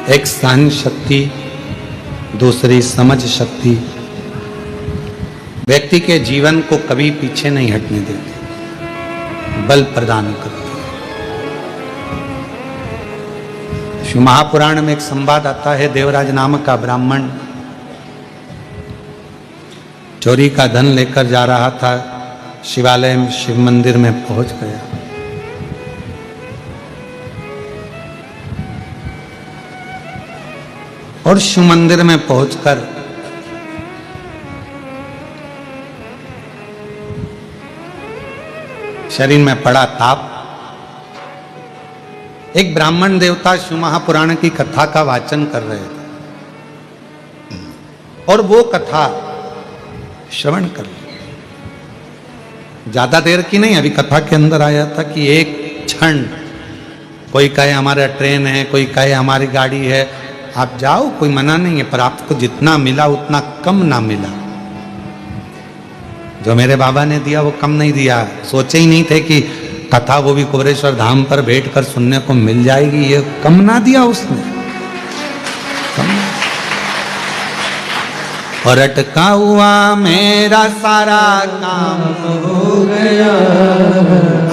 एक सहन शक्ति, दूसरी समझ शक्ति व्यक्ति के जीवन को कभी पीछे नहीं हटने देते, बल प्रदान करते। शिव महापुराण में एक संवाद आता है, देवराज नाम का ब्राह्मण चोरी का धन लेकर जा रहा था, शिवालय में शिव मंदिर में पहुंच गया। और शिव मंदिर में पहुंचकर शरीर में पड़ा ताप। एक ब्राह्मण देवता शिव महापुराण की कथा का वाचन कर रहे थे और वो कथा श्रवण कर ली। ज्यादा देर की नहीं, अभी कथा के अंदर आया था कि एक क्षण, कोई कहे हमारा ट्रेन है, कोई कहे हमारी गाड़ी है, आप जाओ, कोई मना नहीं है, पर आपको जितना मिला उतना कम ना मिला। जो मेरे बाबा ने दिया वो कम नहीं दिया। सोचे ही नहीं थे कि कथा वो भी कुबरेश्वर धाम पर बैठकर सुनने को मिल जाएगी, ये कम ना दिया उसने, कम। और अटका हुआ मेरा सारा काम हो गया।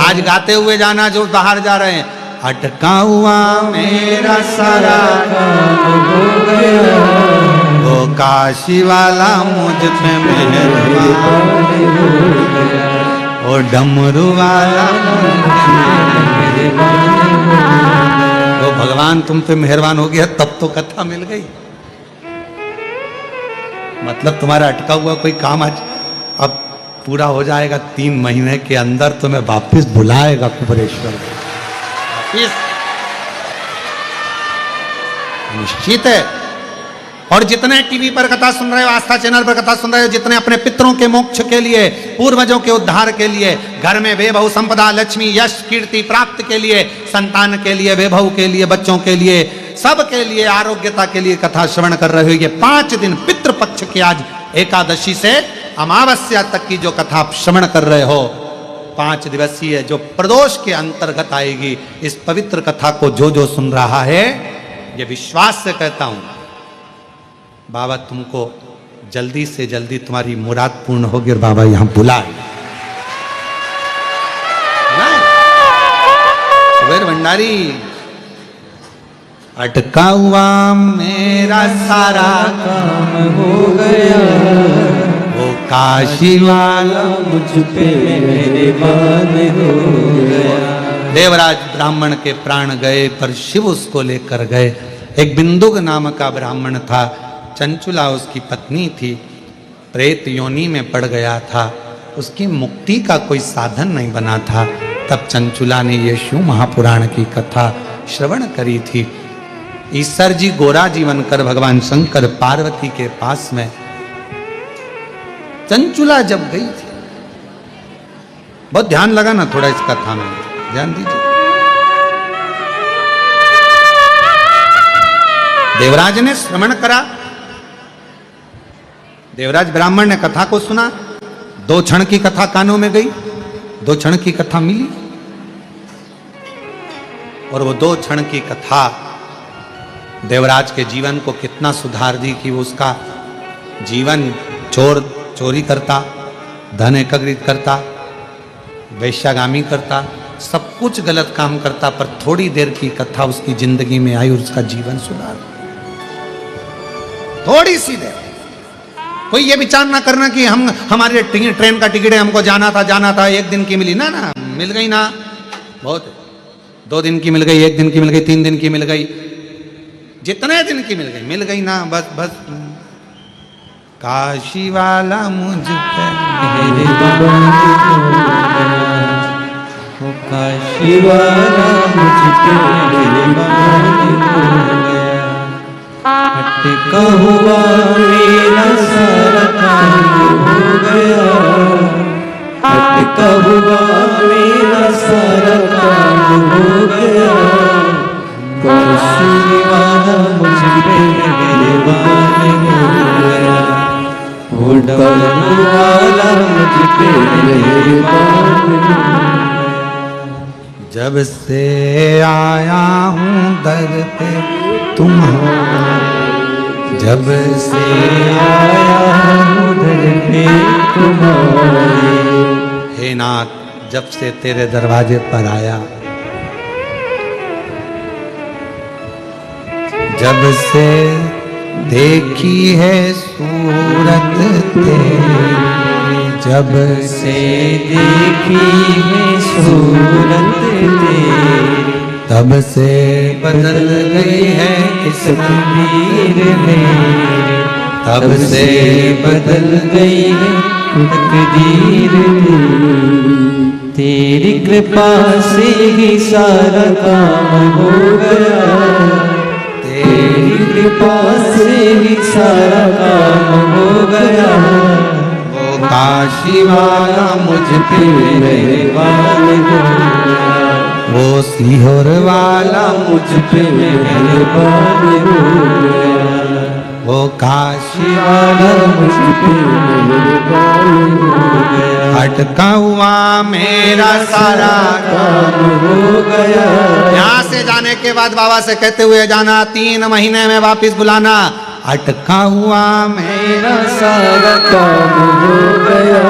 आज गाते हुए जाना जो बाहर जा रहे हैं, अटका हुआ मेरा सारा काम हो गया। वो काशी वाला मुझ पे मेहरबान हो गया। वो डमरू वाला वो भगवान तुम पे मेहरबान हो गया, तब तो कथा मिल गई। मतलब तुम्हारा अटका हुआ कोई काम आज अब पूरा हो जाएगा, 3 महीने के अंदर तुम्हें वापिस बुलाएगा कुबरेश्वर, वापिस निश्चित है। और जितने टीवी पर कथा सुन रहे हो, आस्था चैनल पर कथा सुन रहे हो, जितने अपने पितरों के मोक्ष के लिए, पूर्वजों के उद्धार के लिए, घर में वैभव संपदा लक्ष्मी यश कीर्ति प्राप्त के लिए, संतान के लिए, वैभव के लिए, बच्चों के लिए, सब के लिए, आरोग्यता के लिए कथा श्रवण कर रहे हो। ये 5 दिन पितृपक्ष की आज एकादशी से अमावस्या तक की जो कथा आप श्रवण कर रहे हो, 5 दिवसीय जो प्रदोष के अंतर्गत आएगी, इस पवित्र कथा को जो जो सुन रहा है, ये विश्वास से कहता हूं बाबा तुमको जल्दी से जल्दी तुम्हारी मुराद पूर्ण होगी और बाबा यहां बुलाए। कुबेर भंडारी, अटका हुआ मेरा सारा काम हो गया। वो काशी वाला मुझ पे मेहरबान हो गया। देवराज ब्राह्मण के प्राण गए, पर शिव उसको लेकर गए। एक बिंदुक नाम का ब्राह्मण था, चंचुला उसकी पत्नी थी, प्रेत योनि में पड़ गया था, उसकी मुक्ति का कोई साधन नहीं बना था। तब चंचुला ने ये शिव महापुराण की कथा श्रवण करी थी। ईश्वर जी गोरा जीवन कर भगवान शंकर पार्वती के पास में चंचुला जब गई थी, बहुत ध्यान लगाना थोड़ा इस कथा में, ध्यान दीजिए। देवराज ने श्रवण करा, देवराज ब्राह्मण ने कथा को सुना, 2 क्षण की कथा कानों में गई, 2 क्षण की कथा मिली, और वो 2 क्षण की कथा देवराज के जीवन को कितना सुधार दी कि वो उसका जीवन चोरी करता, धन एकत्रित करता, वैश्यागामी करता, सब कुछ गलत काम करता, पर थोड़ी देर की कथा उसकी जिंदगी में आई और उसका जीवन सुधार। थोड़ी सी देर, कोई ये विचार ना करना कि हमारे ट्रेन का टिकट है, हमको जाना था, 1 दिन की मिली ना, मिल गई ना, बहुत 2 दिन की मिल गई, 1 दिन की मिल गई, 3 दिन की मिल गई, जितने दिन की मिल गई ना, बस काशी वाला मुझ पे काशी वाला मुझ पे अटका हुआ मेरा सारा काम हो गया, अटका हुआ मेरा सारा काम हो गया, काशी वाला मुझ पे मेहरबान हो गया, वो डमरू वाला मुझ पे मेहरबान हो गया। जब से आया हूँ दर पे तुम्हारा, जब से आया हूँ दर पे तुम्हारे, हे नाथ जब से तेरे दरवाजे पर आया, जब से देखी है सूरत तेरी, जब से देखी है सूरत तेरी, तब से बदल गई है इस तकदीर मेरी, तब से बदल गई है तकदीर मेरी, तेरी कृपा से ही सारा काम हो गया, तेरी कृपा से ही सारा काम हो गया, वो काशी वाला मुझ पे मेहरबान हो गया, वो सीहोर वाला मुझ पे मेहरबान हो गया, वो काशी वाला मुझ पे मेहरबान हो गया, अटका हुआ मेरा सारा काम हो गया। यहाँ से जाने के बाद बाबा से कहते हुए जाना, 3 महीने में वापिस बुलाना, अटका हुआ मेरा सारा काम हो गया,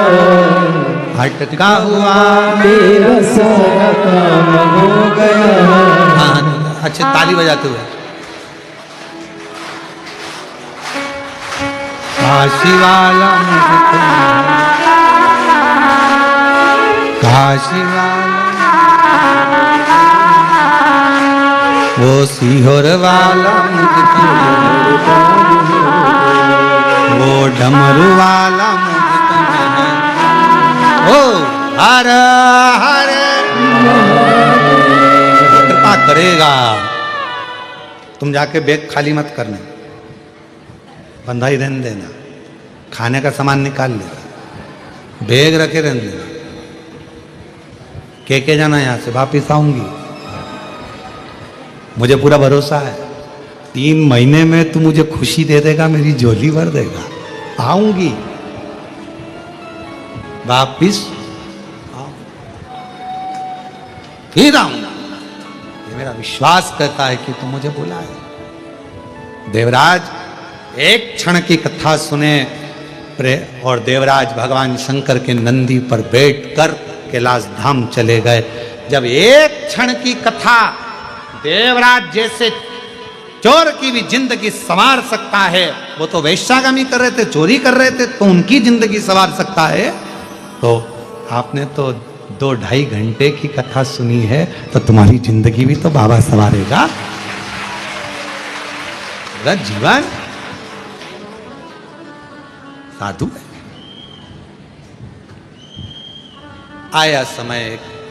अटका हुआ मेरा सारा काम हो गया। हाँ, अच्छे ताली बजाते हुए, काशी वाला मुझको, काशी वाला, वो सीहोर वाला मुझको, वो डमरू वाला मुझको, ओ हर हर कृपा करेगा। तुम जाके बैग खाली मत करना, बंधाई रहने देना, खाने का सामान निकाल लेना, बैग रखे रहने देना, के जाना यहाँ से, वापिस आऊंगी, मुझे पूरा भरोसा है, 3 महीने में तू मुझे खुशी दे देगा, मेरी झोली भर देगा, आऊंगी, वापिस फिर आऊंगा, ये मेरा विश्वास कहता है कि तू मुझे बुलाए। देवराज 1 क्षण की कथा सुने और देवराज भगवान शंकर के नंदी पर बैठकर कैलाश धाम चले गए। जब 1 क्षण की कथा देवराज जैसे चोर की भी जिंदगी संवार सकता है, वो तो वैश्यागामी कर रहे थे, चोरी कर रहे थे, तो उनकी जिंदगी संवार सकता है, तो आपने तो 2-2.5 घंटे की कथा सुनी है, तो तुम्हारी जिंदगी भी तो बाबा संवारेगा। जीवन साधु है। आया समय,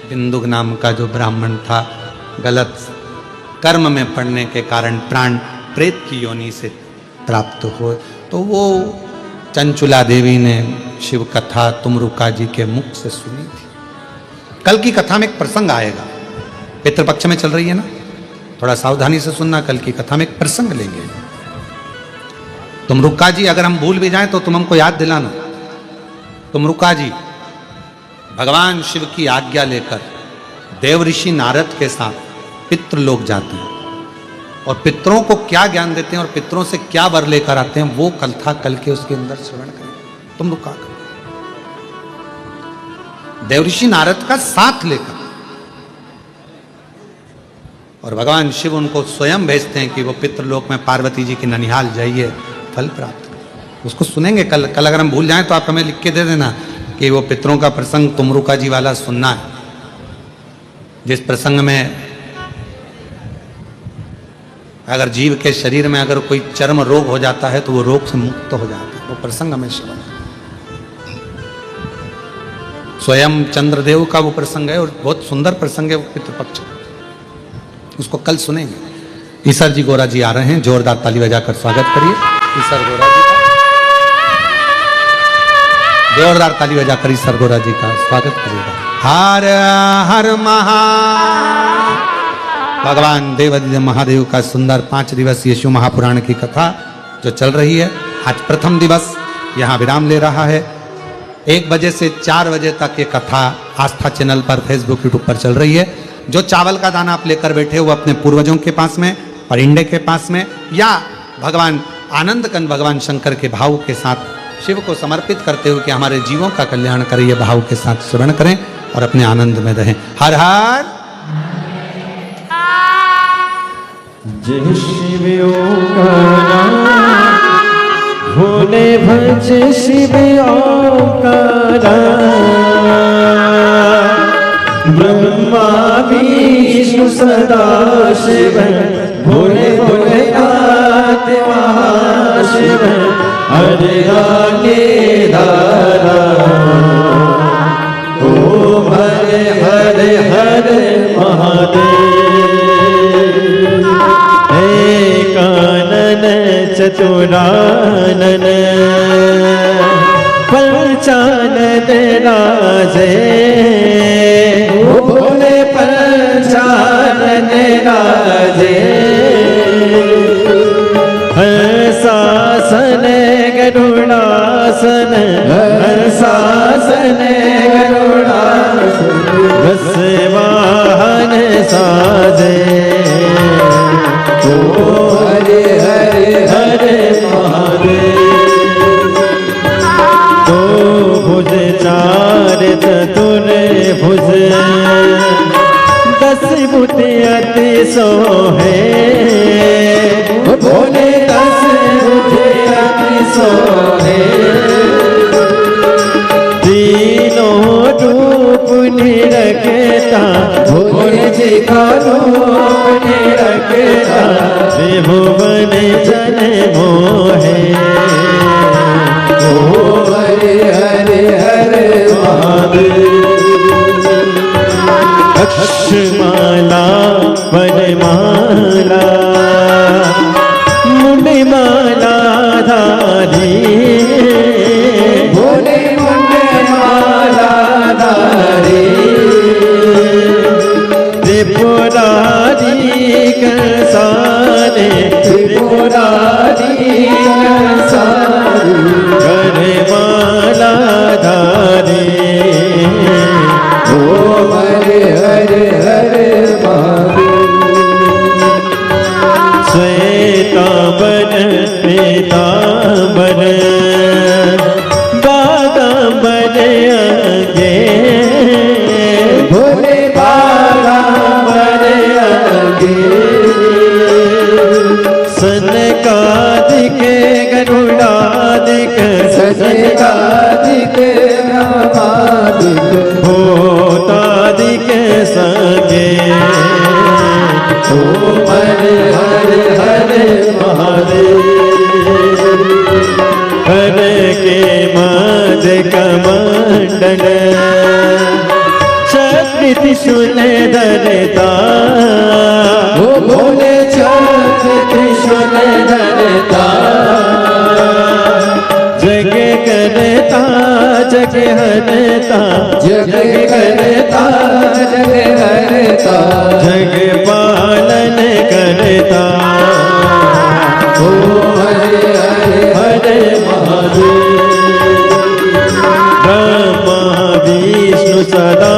बिंदुक नाम का जो ब्राह्मण था, गलत कर्म में पड़ने के कारण प्राण प्रेत की योनि से प्राप्त हो, तो वो चंचुला देवी ने शिव कथा तुमरुका जी के मुख से सुनी थी। कल की कथा में एक प्रसंग आएगा, पितृपक्ष में चल रही है ना, थोड़ा सावधानी से सुनना। कल की कथा में एक प्रसंग लेंगे। तुमरुका जी अगर हम भूल भी जाएं तो तुम हमको याद दिलाना। तुमरुका जी भगवान शिव की आज्ञा लेकर देवऋषि नारद के साथ पितृलोक जाते हैं और पितरों को क्या ज्ञान देते हैं और पितरों से क्या वर लेकर आते हैं, वो कथा कल के उसके अंदर श्रवण करें। तुम रुका कर देवऋषि नारद का साथ लेकर, और भगवान शिव उनको स्वयं भेजते हैं कि वो पितृलोक में पार्वती जी के ननिहाल जाइए, फल प्राप्त करें। उसको सुनेंगे कल। अगर हम भूल जाएं तो आप हमें लिख के दे देना कि वो पितरों का प्रसंग तुमरुका जी वाला सुनना है, जिस प्रसंग में अगर जीव के शरीर में अगर कोई चर्म रोग हो जाता है तो वो रोग से मुक्त हो जाता है। वो प्रसंग हमें श्रवण, स्वयं चंद्रदेव का वो प्रसंग है और बहुत सुंदर प्रसंग है वो पितृपक्ष, उसको कल सुनेंगे। ईसर जी गोरा जी आ रहे हैं, जोरदार ताली बजाकर स्वागत करिए ईसर गोरा जी का। जोरदार ताली बजाकर ईसर गोरा जी का स्वागत करिएगा। हर हर महा भगवान देवादिदेव महादेव का सुंदर 5 दिवसीय शिव महापुराण की कथा जो चल रही है। आज प्रथम दिवस यहाँ विराम ले रहा है। 1 बजे से 4 बजे तक ये कथा आस्था चैनल पर, फेसबुक, यूट्यूब पर चल रही है। जो चावल का दाना आप लेकर बैठे हो अपने पूर्वजों के पास में, परिंडे के पास में, या भगवान आनंद कंद भगवान शंकर के भाव के साथ शिव को समर्पित करते हुए कि हमारे जीवों का कल्याण करिए, भाव के साथ श्रवण करें और अपने आनंद में रहें। हर हर जय शिव ओंकारा, भोले भज शिव ओंकारा, ब्रह्मा विष्णु सदा शिव, भोले भोले नाथ महाशिव, हरे रागे धारा, ओम हरे हरे हरे महादेव। कानन चतुरानन पंचानन राजे, भोले पंचानन राजे, हंसासन गरुड़ासन, हंसासन गरुड़ासन, वसवाहन साजे, हरे हरे हरे महादेव। तो भुज 4 चतुर भुज, 10 बुत अति सोहे, भोले 10 बुत अति सोहे, तीनों रूप निरखता, भोले जी का रूप निरखता, त्रिभुवन जन मोहे, ओ हरे हरे हरे महादेव। अक्षमाला वरमाला मुंडमाला धारी, भोले मुंडमाला धारी, त्रिपुरारी कंसारे, त्रिपुरारी कंसारे, करमाला धारी, ओ हरे हरे हरे महादेव। श्वेतांबर पीतांबर बागांबर अंगे, भोले बागांबर अंगे, सनकादिक गरुड़ादिक, सनकादिक ब्रह्मादिक, भूतादिक संगे, ओम हरे हरे हरे महादेव। हर के मद कमंडल, चक्र त्रिशूल धरता, ओ भोले चक्र त्रिशूल धरता, जग जग हरता जग करता जग हरता जग पालन करता ओ हरे हरे हरे महादेव ब्रह्मा विष्णु सदा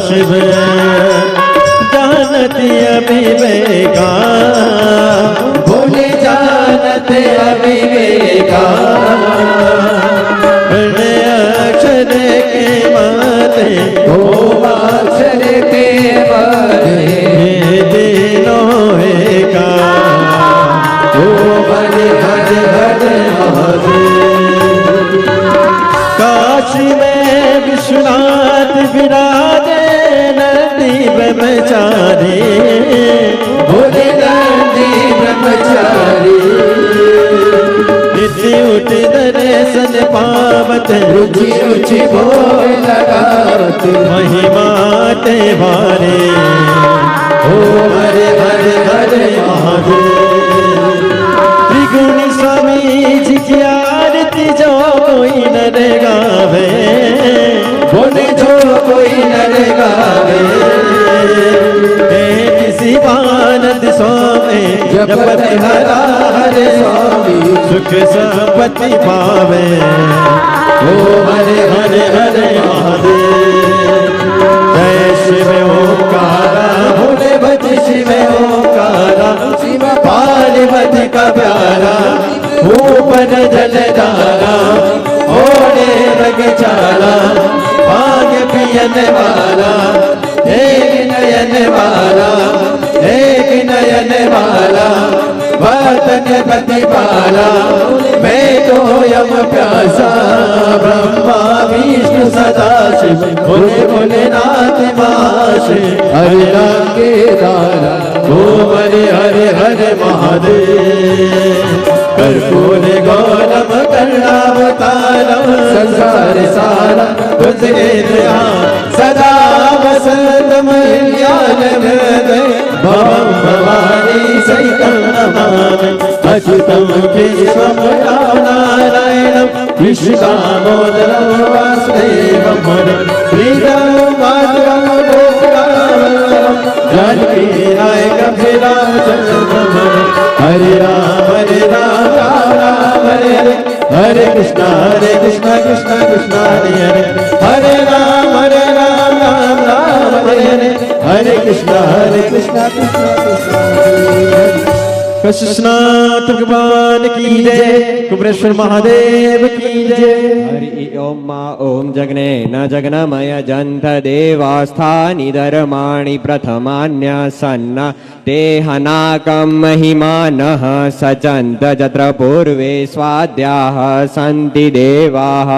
शिव जानती अविवेका भोले जानते अविवेका अक्षर के माते ओम अक्षर के माते तीनों एका ओ हरे हरे हरे महादेव काशी में विश्वनाथ विराजे नंदी ब्रह्मचारी भोले नंदी ब्रह्मचारी नित्य उठ दर्शन पावत रुचि रुचि भोग लगावत महिमा ते भारे ओ हरे हरे हरे महादेव त्रिगुणी स्वामी जी की आरती जो कोई नर गावे बोले जो कोई नर गावे किसी बानंद स्वामी जपत हरा हरे स्वामी सुख संपत्ति पावे ओ हरे हरे हरे महादेव जय शिव ओंकारा भोले भज शिव ओंकारा शिव पार्वती का प्यारा ऊपर जलधारा ओढ़े रग चाला भाग्य पियन वाला एक नयन वाला एक नयन वाला वतन प्रतिपाला मैं तो यम प्यासा ब्रह्मा विष्णु सदा शिव भोले भोलेनाथ माशे हरे राम के दारा ओम हरे हरे हरे महादेव कर्पूर गौरम कर्णावतारम संसार सारा तुझे दया सदा वसंतम ज्ञान भवम भवानी सहितं नमामि अच्युतं केशवं नारायणं कृष्णदामोदरं वासुदेवं श्रीरामं माधवं गोपिकावल्लभं जानकी नायकं श्रीरामचन्द्रं हरे राम राम राम हरे हरे हरे कृष्णा कृष्णा कृष्णा हरे हरे राम राम राम हरे हरे हरे कृष्णा कृष्णा कृष्णा कृष्णनाथ भगवान की जय कुबेरेश्वर महादेव की जय हरि ओम मा ओम जगने न जगनमय जंत देवास्थानि धर्माणि प्रथमान्यसन्न ते हनाकं महिमानः सचन्त जत्र पूर्वे स्वाद्याः सन्ति देवाः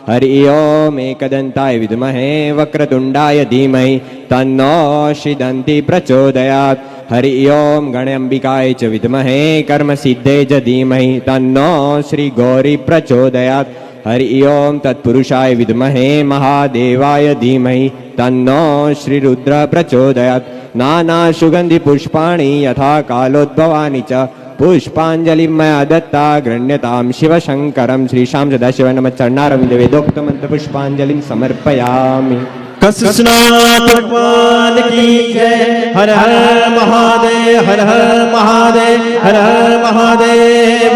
हरि ओम एकदन्ताय विद्महे वक्रतुण्डाय धीमहि तन्नो सिद्धि प्रचोदयात् हरि ओम गणाम्बिकाय च विद्महे कर्मसिद्धे च धीमहि तन्नो श्री गौरी प्रचोदयात् हरि ओम तत्पुरुषाय विद्महे महादेवाय धीमहि तन्नो श्री रुद्र प्रचोदयात् नाना सुगंधि पुष्पाणि यथा कालोद्भवानि च पुष्पांजलि मया दत्ता गृह्यतां शिवशंकरं श्रीशां सदाशिव नमश्चरणारविंदे वेदोक्तमन्त्र पुष्पांजलिं समर्पयामि कृष्णनाथ भगवान की जय हर हर महादेव हर हर महादेव हर हर महादेव।